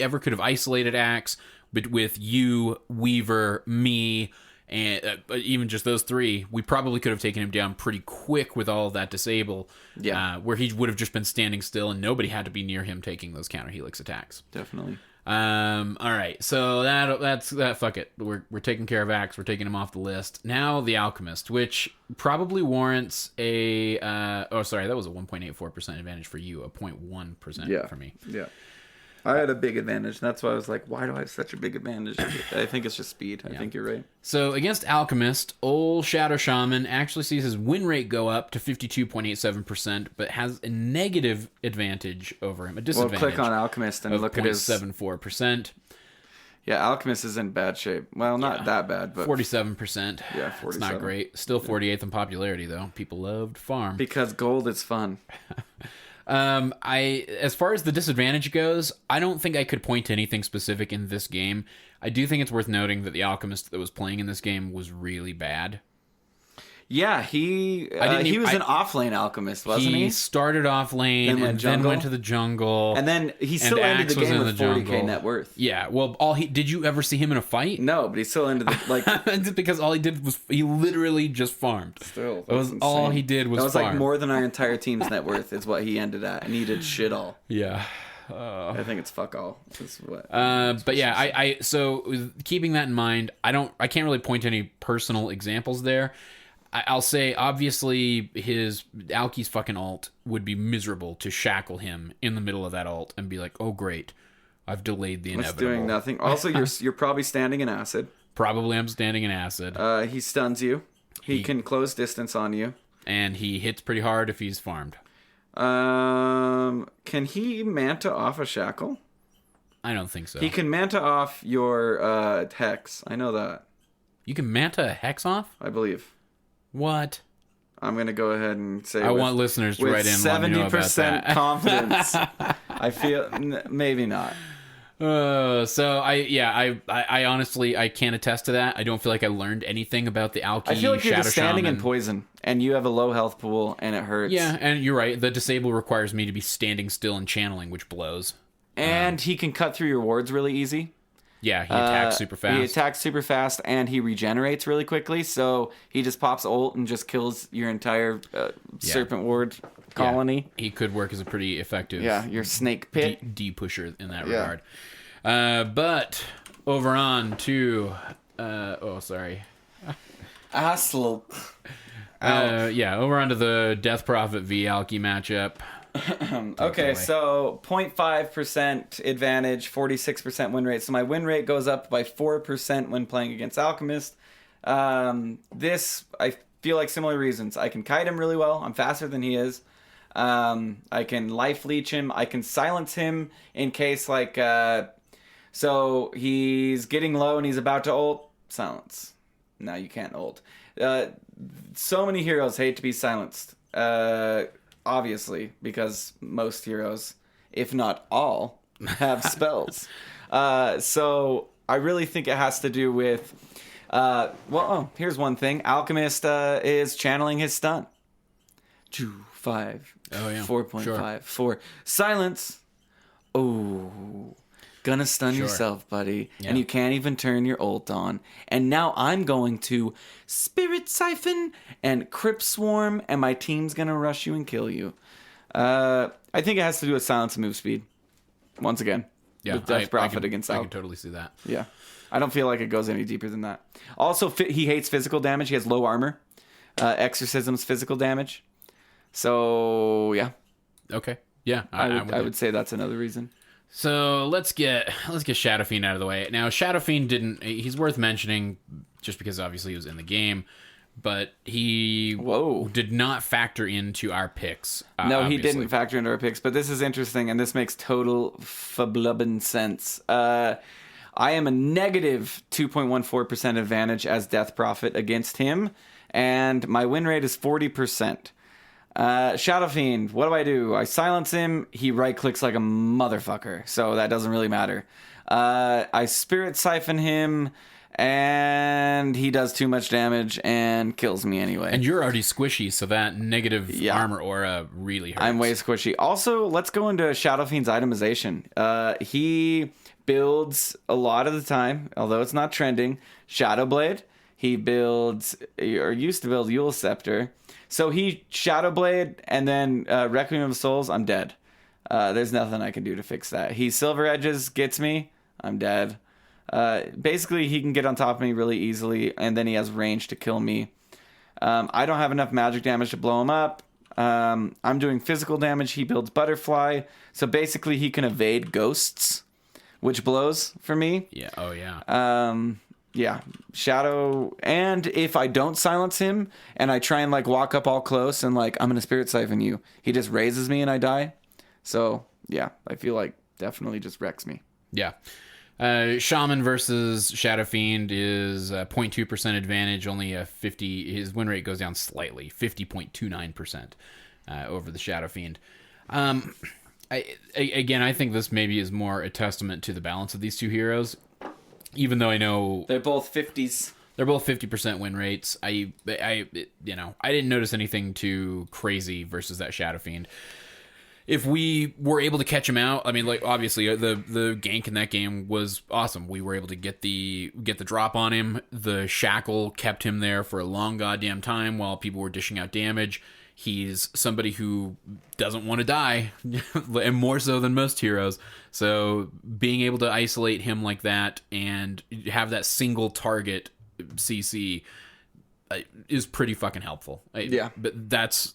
ever could have isolated Axe, but with you, Weaver, me, and even just those three, we probably could have taken him down pretty quick with all of that disable. Yeah. Where he would have just been standing still and nobody had to be near him taking those counter helix attacks. Definitely. All right, so that's that. Fuck it, we're taking care of Axe. We're taking him off the list. Now the Alchemist, which probably warrants a. Oh, sorry, that was a 1.84% advantage for you, a 0.1% for me. Yeah. I had a big advantage. And that's why I was like, why do I have such a big advantage? I think it's just speed. I think you're right. So against Alchemist, old Shadow Shaman actually sees his win rate go up to 52.87%, but has a negative advantage over him, a disadvantage. Well, click on Alchemist and look at his 0.74%. Yeah, Alchemist is in bad shape. Well, not that bad, but 47%. Yeah, 47. It's not great. Still 48th in popularity though. People loved farm. Because gold is fun. As far as the disadvantage goes, I don't think I could point to anything specific in this game. I do think it's worth noting that the Alchemist that was playing in this game was really bad. Yeah, he was an off-lane Alchemist, wasn't he? He started off lane then went to the jungle. And then he still ended the game with 40k jungle. net worth. Yeah, well, did you ever see him in a fight? No, but he still ended the, because all he did was, he literally just farmed. Still, that was insane. All he did was that was farm. like more than our entire team's net worth is what he ended at, and he did shit all. Yeah. I think it's fuck all. But yeah, I so keeping that in mind, I can't really point to any personal examples there. I'll say, obviously, his Alki's fucking ult would be miserable to shackle him in the middle of that ult and be like, oh, great, I've delayed the inevitable. It's doing nothing. Also, you're probably standing in acid. Probably I'm standing in acid. He stuns you. He can close distance on you. And he hits pretty hard if he's farmed. Can he manta off a shackle? I don't think so. He can manta off your hex. I know that. You can manta a hex off? I believe. What? I'm going to go ahead and say I want listeners to write in 70% confidence. I feel maybe not. So I honestly I can't attest to that. I don't feel like I learned anything about the Alki. I feel like you're Shadow just standing Shaman. in poison and you have a low health pool and it hurts. Yeah, and you're right. The disable requires me to be standing still and channeling, which blows. And he can cut through your wards really easy. Yeah, he attacks super fast. He attacks super fast, and he regenerates really quickly, so he just pops ult and just kills your entire Serpent Ward colony. Yeah, he could work as a pretty effective your snake pit D-pusher in that regard. But over on to... sorry. Asshole. Over on to the Death Prophet v Alki matchup. Okay, so 0.5% advantage, 46% win rate. So my win rate goes up by 4% when playing against Alchemist. This, I feel like similar reasons. I can kite him really well. I'm faster than he is. I can life leech him. I can silence him in case so he's getting low and he's about to ult. Silence. No, you can't ult. So many heroes hate to be silenced. Obviously, because most heroes, if not all, have spells. So I really think it has to do with... here's one thing. Alchemist is channeling his stun. 2, 5, 4.5, sure. 4. Silence. Oh, gonna stun yourself, buddy. Yeah. And you can't even turn your ult on. And now I'm going to Spirit Siphon and Crypt Swarm, and my team's gonna rush you and kill you. I think it has to do with silence and move speed. Once again. Yeah, with Death Prophet against Alchemist. I can totally see that. Yeah. I don't feel like it goes any deeper than that. Also, he hates physical damage. He has low armor. Exorcism's physical damage. So, yeah. Okay. Yeah. I would say that's another reason. So let's get Shadow Fiend out of the way. Now, Shadow Fiend he's worth mentioning just because obviously he was in the game, but he did not factor into our picks. No, obviously. He didn't factor into our picks, but this is interesting, and this makes total fablubbin sense. I am a negative 2.14% advantage as Death Prophet against him, and my win rate is 40%. Shadow Fiend, what do? I silence him. He right clicks like a motherfucker, so that doesn't really matter. I Spirit Siphon him, and he does too much damage and kills me anyway. And you're already squishy, so that negative armor aura really hurts. I'm way squishy. Also, let's go into Shadow Fiend's itemization. He builds a lot of the time, although it's not trending, Shadow Blade. He builds, or used to build, Yule Scepter. So he Shadow Blade and then Requiem of Souls, I'm dead. There's nothing I can do to fix that. He Silver Edges gets me, I'm dead. Basically, he can get on top of me really easily, and then he has range to kill me. I don't have enough magic damage to blow him up. I'm doing physical damage. He builds Butterfly. So basically, he can evade ghosts, which blows for me. Yeah. Oh, yeah. Yeah, Shadow, and if I don't silence him and I try and like walk up all close and like I'm gonna Spirit Siphon you, he just raises me and I die. So yeah, I feel like definitely just wrecks me. Yeah. Shaman versus Shadow Fiend is 0.2% advantage, only a 50. His win rate goes down slightly, 50.29% over the Shadow Fiend. I think this maybe is more a testament to the balance of these two heroes. Even though I know they're both 50s. They're both 50% win rates. I didn't notice anything too crazy versus that Shadow Fiend. If we were able to catch him out, I mean, like obviously the gank in that game was awesome. We were able to get the drop on him. The shackle kept him there for a long goddamn time while people were dishing out damage. He's somebody who doesn't want to die, and more so than most heroes. So being able to isolate him like that and have that single target CC is pretty fucking helpful. Yeah. But that's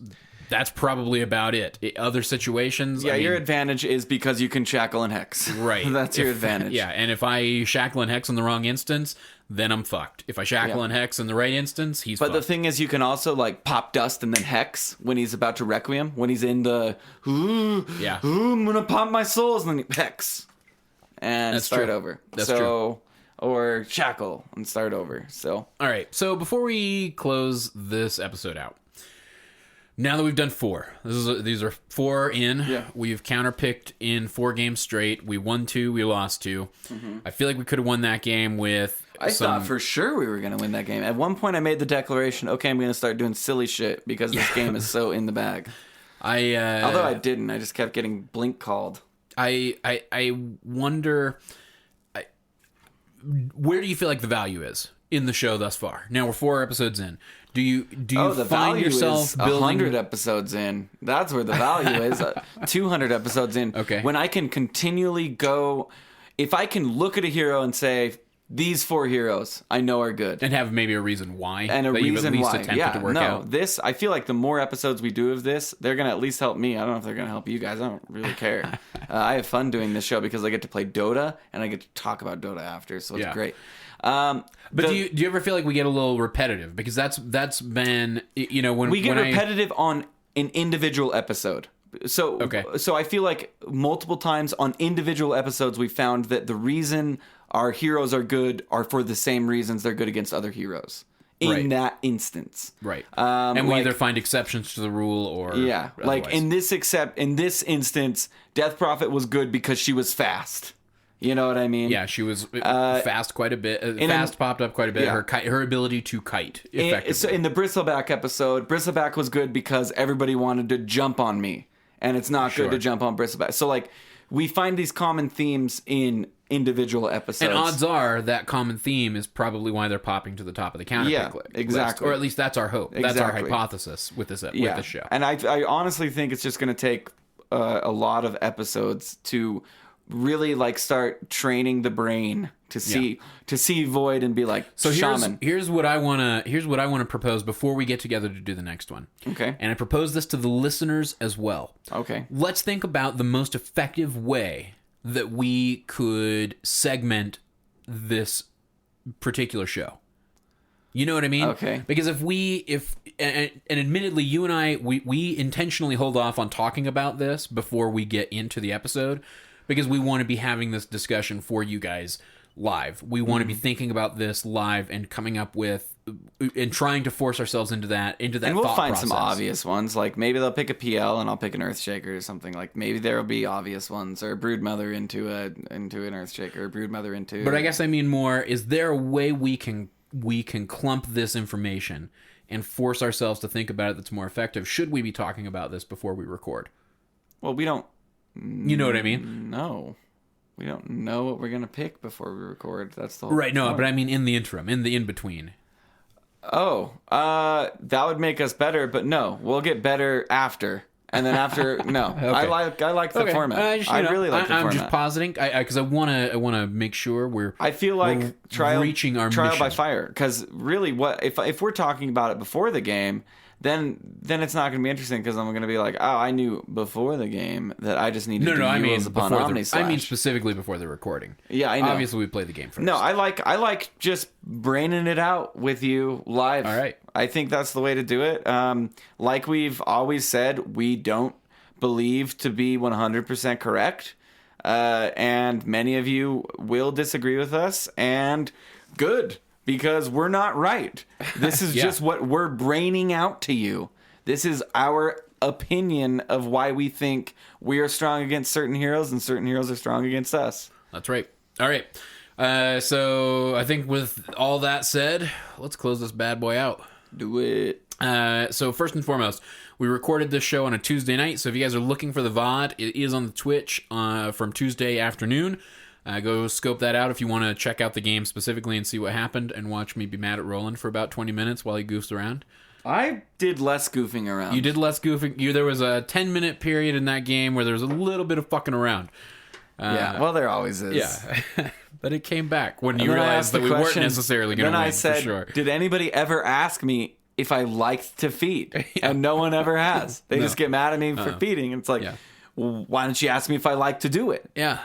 probably about it. Other situations... Yeah, your advantage is because you can shackle and hex. Right. That's your advantage. Yeah, and if I shackle and hex in the wrong instance, then I'm fucked. If I shackle and hex in the right instance, he's fucked. But the thing is, you can also like pop dust and then hex when he's about to Requiem. When he's in the... I'm gonna pop my souls, and then hex. And That's start true. over. That's true. Or shackle and start over. So... All right, so before we close this episode out, now that we've done 4, these are 4 in. Yeah. We've counterpicked in 4 games straight. We won 2, we lost 2. Mm-hmm. I feel like we could have won that game with I thought for sure we were going to win that game. At one point I made the declaration, okay, I'm going to start doing silly shit because this game is so in the bag. Although I didn't. I just kept getting blink called. I wonder... where do you feel like the value is in the show thus far? Now we're 4 episodes in. Do you find yourself building 100 episodes in? That's where the value is. 200 episodes in. Okay. When I can continually go, if I can look at a hero and say, these 4 heroes I know are good, and have maybe a reason why, and a that reason you've at least why, attempted to work out. This I feel like the more episodes we do of this, they're gonna at least help me. I don't know if they're gonna help you guys. I don't really care. I have fun doing this show because I get to play Dota and I get to talk about Dota after, so it's great. But do you ever feel like we get a little repetitive? Because that's been, when we get repetitive on an individual episode. So I feel like multiple times on individual episodes we found that the reason our heroes are good are for the same reasons they're good against other heroes in that instance. Right. And we either find exceptions to the rule or otherwise. Like in this instance, Death Prophet was good because she was fast. You know what I mean? Yeah, she was fast quite a bit. Fast popped up quite a bit. Yeah. Her ability to kite effectively. So in the Bristleback episode, Bristleback was good because everybody wanted to jump on me, and it's not good to jump on Bristleback. So like we find these common themes in individual episodes, and odds are that common theme is probably why they're popping to the top of the counterpick list. Exactly. Or at least that's our hope. That's our hypothesis with this with this show. And I honestly think it's just going to take a lot of episodes to really like start training the brain to see Void and be like, so Shaman. Here's what I wanna propose before we get together to do the next one. Okay. And I propose this to the listeners as well. Okay. Let's think about the most effective way that we could segment this particular show. You know what I mean? Okay. Because and admittedly, you and I, we intentionally hold off on talking about this before we get into the episode, because we want to be having this discussion for you guys live. We want to be thinking about this live and coming up with and trying to force ourselves into that and we'll thought find process. some obvious ones, like maybe they'll pick a PL and I'll pick an Earthshaker or something. Like maybe there'll be obvious ones, or a Broodmother into an Earthshaker, or Broodmother into. But I guess I mean more, is there a way we can clump this information and force ourselves to think about it that's more effective? Should we be talking about this before we record? Well, we don't. You know what I mean? No. We don't know what we're going to pick before we record. That's the whole Right, no, point. but I mean in the interim, in the in-between. Oh, that would make us better, but no, we'll get better after. And then after, no. Okay. I like the format. I really like the format. I'm just positing, because I want to make sure I feel like reaching our trial mission. by fire, because really, what if we're talking about it before the game? Then it's not going to be interesting, because I'm going to be like, oh, I knew before the game that I just needed to use upon Omnislash. I mean specifically before the recording. Yeah, I know. Obviously, we play the game first. No, I like just braining it out with you live. All right. I think that's the way to do it. Like we've always said, we don't believe to be 100% correct. And many of you will disagree with us, and good. Because we're not right. This is just what we're braining out to you. This is our opinion of why we think we are strong against certain heroes and certain heroes are strong against us. That's right. All right. So I think with all that said, let's close this bad boy out. Do it. So first and foremost, we recorded this show on a Tuesday night. So if you guys are looking for the VOD, it is on the Twitch from Tuesday afternoon. Go scope that out if you want to check out the game specifically and see what happened, and watch me be mad at Roland for about 20 minutes while he goofs around. I did less goofing around. You did less goofing. There was a 10-minute period in that game where there was a little bit of fucking around. Yeah, well, there always is. Yeah. But it came back when you realized that we weren't necessarily going to win. Then I said, for sure. Did anybody ever ask me if I liked to feed? Yeah. And no one ever has. They just get mad at me for feeding. It's like, well, why don't you ask me if I like to do it? Yeah.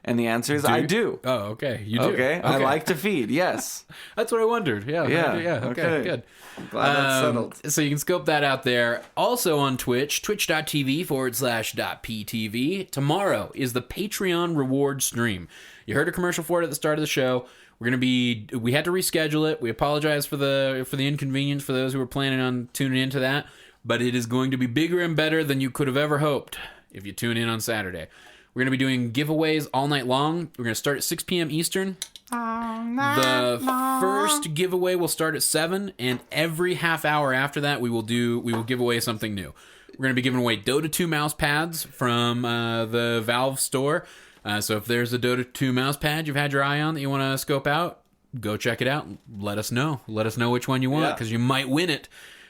And the answer is I do. Oh, okay. You do. Okay. I like to feed. Yes. That's what I wondered. Yeah. Yeah. Okay. Good. I'm glad that's settled. So you can scope that out there. Also on Twitch, twitch.tv/.ptv. Tomorrow is the Patreon reward stream. You heard a commercial for it at the start of the show. We had to reschedule it. We apologize for the inconvenience for those who were planning on tuning into that. But it is going to be bigger and better than you could have ever hoped if you tune in on Saturday. We're going to be doing giveaways all night long. We're going to start at 6 p.m. Eastern. The first giveaway will start at 7, and every half hour after that, we will give away something new. We're going to be giving away Dota 2 mouse pads from the Valve store. So if there's a Dota 2 mouse pad you've had your eye on that you want to scope out, go check it out. Let us know. Let us know which one you want, because you might win it.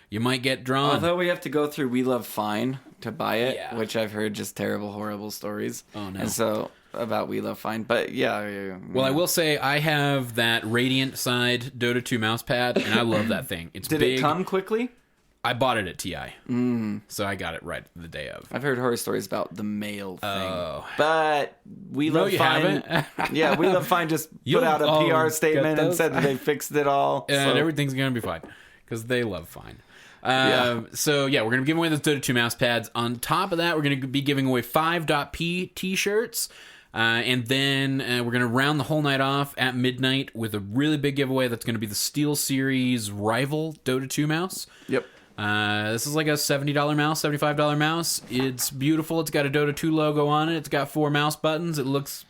You might get drawn. Although we have to go through We Love Fine to buy it, which I've heard just terrible, horrible stories. Oh, no. And so about We Love Fine. But yeah. Well, I will say I have that Radiant side Dota 2 mouse pad, and I love that thing. It's Did big. it come quickly? I bought it at TI. So I got it right the day of. I've heard horror stories about the mail thing. Oh. But We Love Fine. Yeah, We Love Fine just put out a PR statement and said that they fixed it all. And everything's going to be fine, because they love Fine. So yeah, we're going to be giving away those Dota 2 mouse pads. On top of that, we're going to be giving away 5.p t-shirts. And then we're going to round the whole night off at midnight with a really big giveaway that's going to be the Steel Series Rival Dota 2 mouse. Yep. This is like a $70 mouse, $75 mouse. It's beautiful. It's got a Dota 2 logo on it. It's got 4 mouse buttons. It looks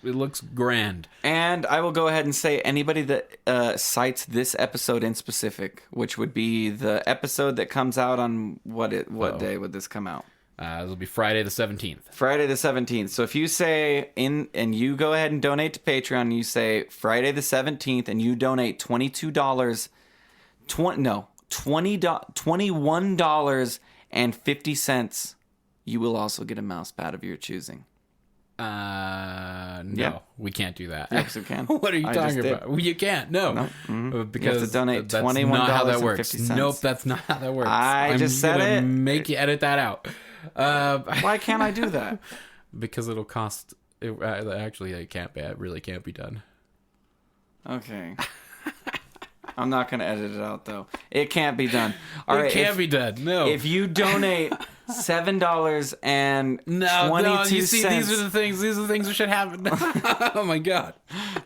grand. And I will go ahead and say anybody that cites this episode in specific, which would be the episode that comes out on what day would this come out? It'll be Friday the 17th. Friday the 17th. So if you say and you go ahead and donate to Patreon, and you say Friday the 17th, and you donate $21.50, you will also get a mouse pad of your choosing. No, we can't do that. Yes, we can. What are you talking about? Well, you can't. No. Because you have to donate that's not how that works. $21.50. Nope, that's not how that works. I just said it. Make you edit that out. Why can't I do that? Because it'll cost. Actually, it can't be. It really can't be done. Okay. I'm not going to edit it out, though. It can't be done. All right, it can't be done. No. If you donate $7.22, you see, these are the things that should happen. Oh my god.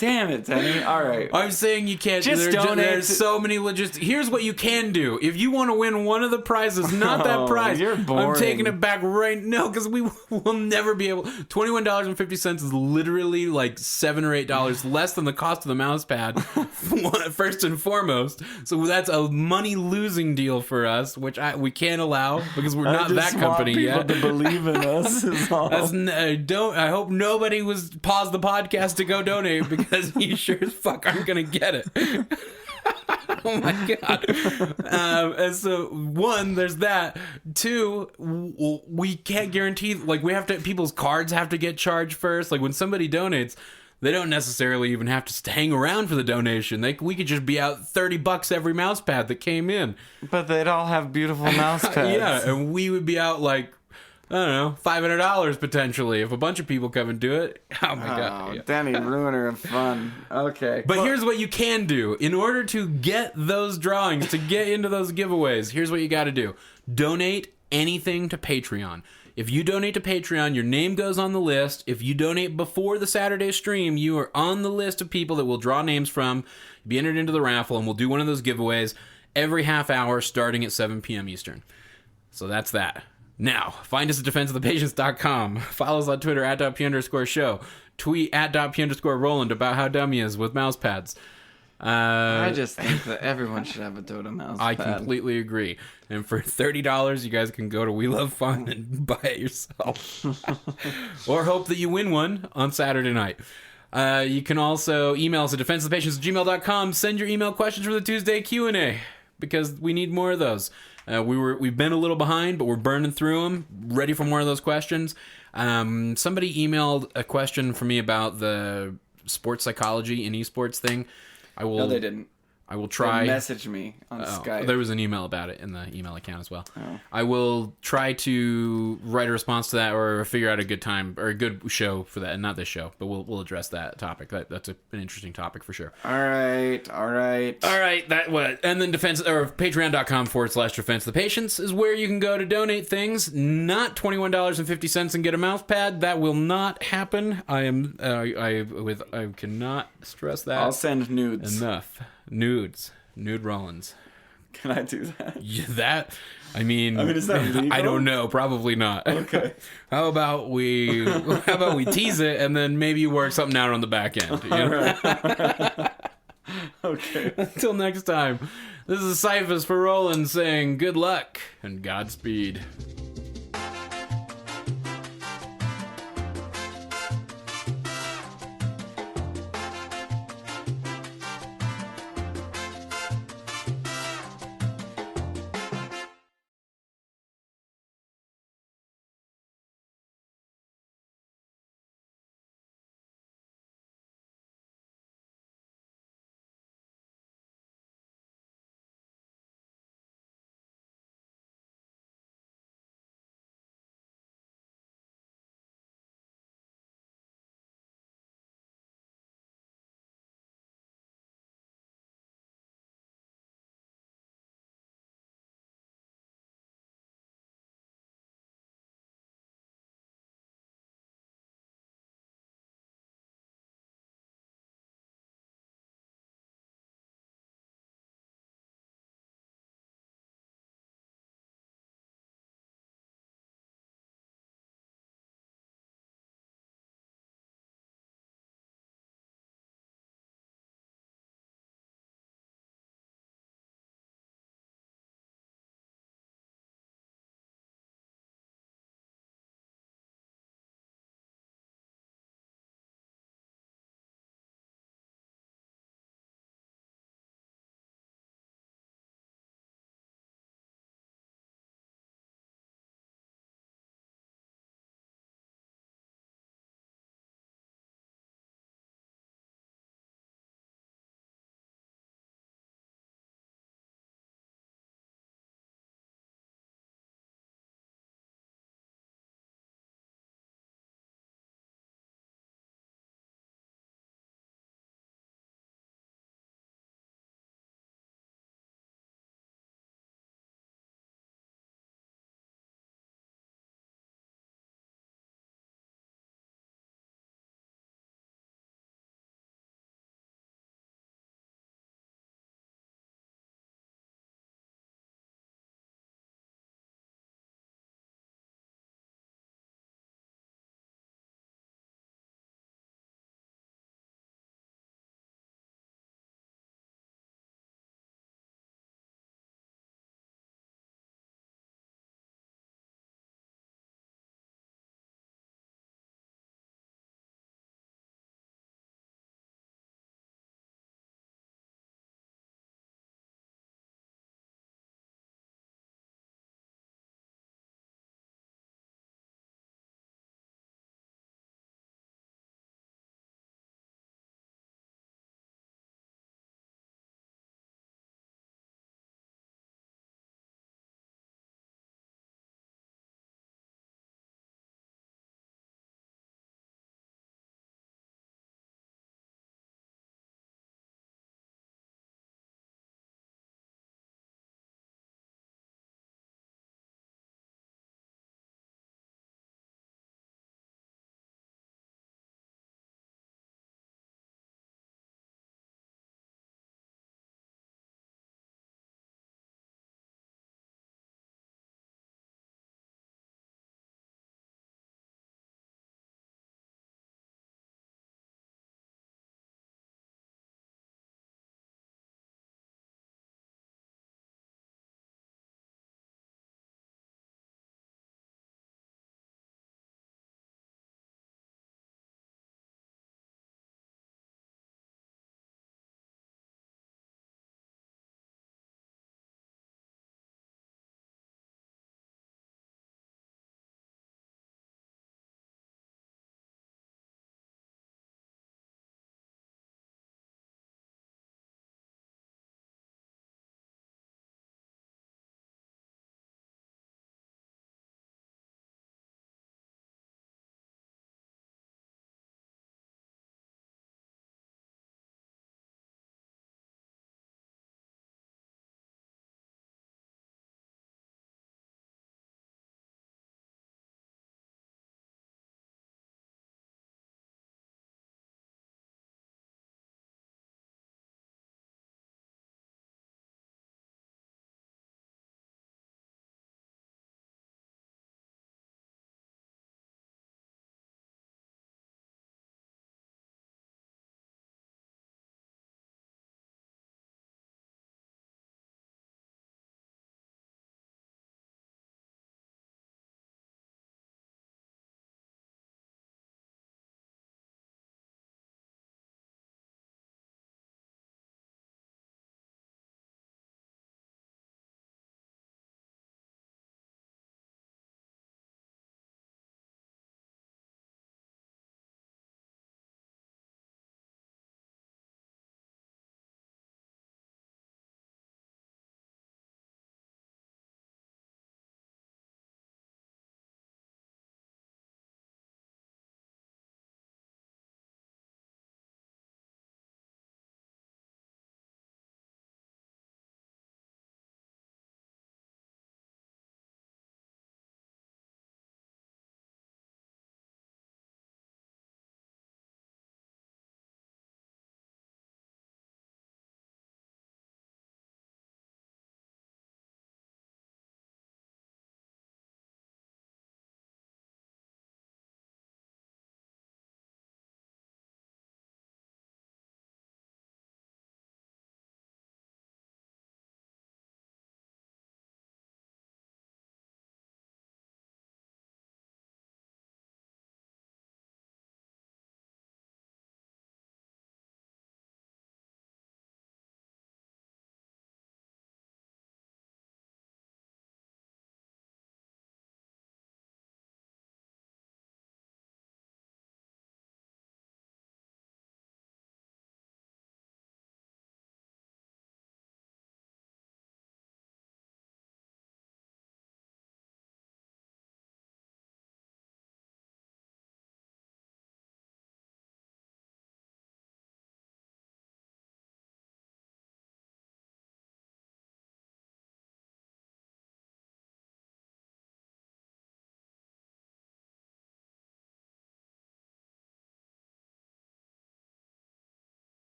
Damn it, Denny. All right. I'm saying you can't. Just donate. There's so many Here's what you can do. If you want to win one of the prizes, not that prize. You're boring. I'm taking it back right now because we will never be able. $21.50 is literally like $7 or $8 less than the cost of the mouse pad. First and foremost, so that's a money losing deal for us, which we can't allow because we're not that company yet. To believe in us is all. I hope nobody was paused the podcast to go donate because you sure as fuck aren't gonna get it. Oh my god. And so one, there's that. Two, we can't guarantee, like, we have to, people's cards have to get charged first. Like when somebody donates, they don't necessarily even have to hang around for the donation. We could just be out $30 every mouse pad that came in. But they'd all have beautiful mouse pads. Yeah, and we would be out like, I don't know, $500 potentially if a bunch of people come and do it. Oh my god. Yeah. Danny, ruiner of fun. Okay. But here's what you can do. In order to get those drawings, to get into those giveaways, here's what you got to do. Donate anything to Patreon. If you donate to Patreon, your name goes on the list. If you donate before the Saturday stream, you are on the list of people that we'll draw names from, be entered into the raffle, and we'll do one of those giveaways every half hour starting at 7 p.m. Eastern. So that's that. Now, find us at defenseofthepatients.com. Follow us on Twitter at @P_show. Tweet at @P_Roland about how dumb he is with mouse pads. I just think that everyone should have a Dota mouse pad. I completely agree. And for $30, you guys can go to We Love Fun and buy it yourself. Or hope that you win one on Saturday night. You can also email us at defenseofthepatients@gmail.com. Send your email questions for the Tuesday Q&A because we need more of those. We've been a little behind, but we're burning through them, ready for more of those questions. Somebody emailed a question for me about the sports psychology and esports thing. No, they didn't. I will try. They messaged me on Skype. There was an email about it in the email account as well. Oh. I will try to write a response to that or figure out a good time or a good show for that. And not this show, but we'll address that topic. That's an interesting topic for sure. All right. That what? And then patreon.com/defense of the patients is where you can go to donate things. Not $21.50 and get a mouse pad. That will not happen. I cannot stress that. I'll send nudes. Enough. Nude Rollins. Can I do that? Yeah, I mean, is that legal? I don't know. Probably not. Okay. How about we tease it and then maybe you work something out on the back end? You know? Right. Okay. Until next time, this is Cyphus for Roland saying good luck and Godspeed.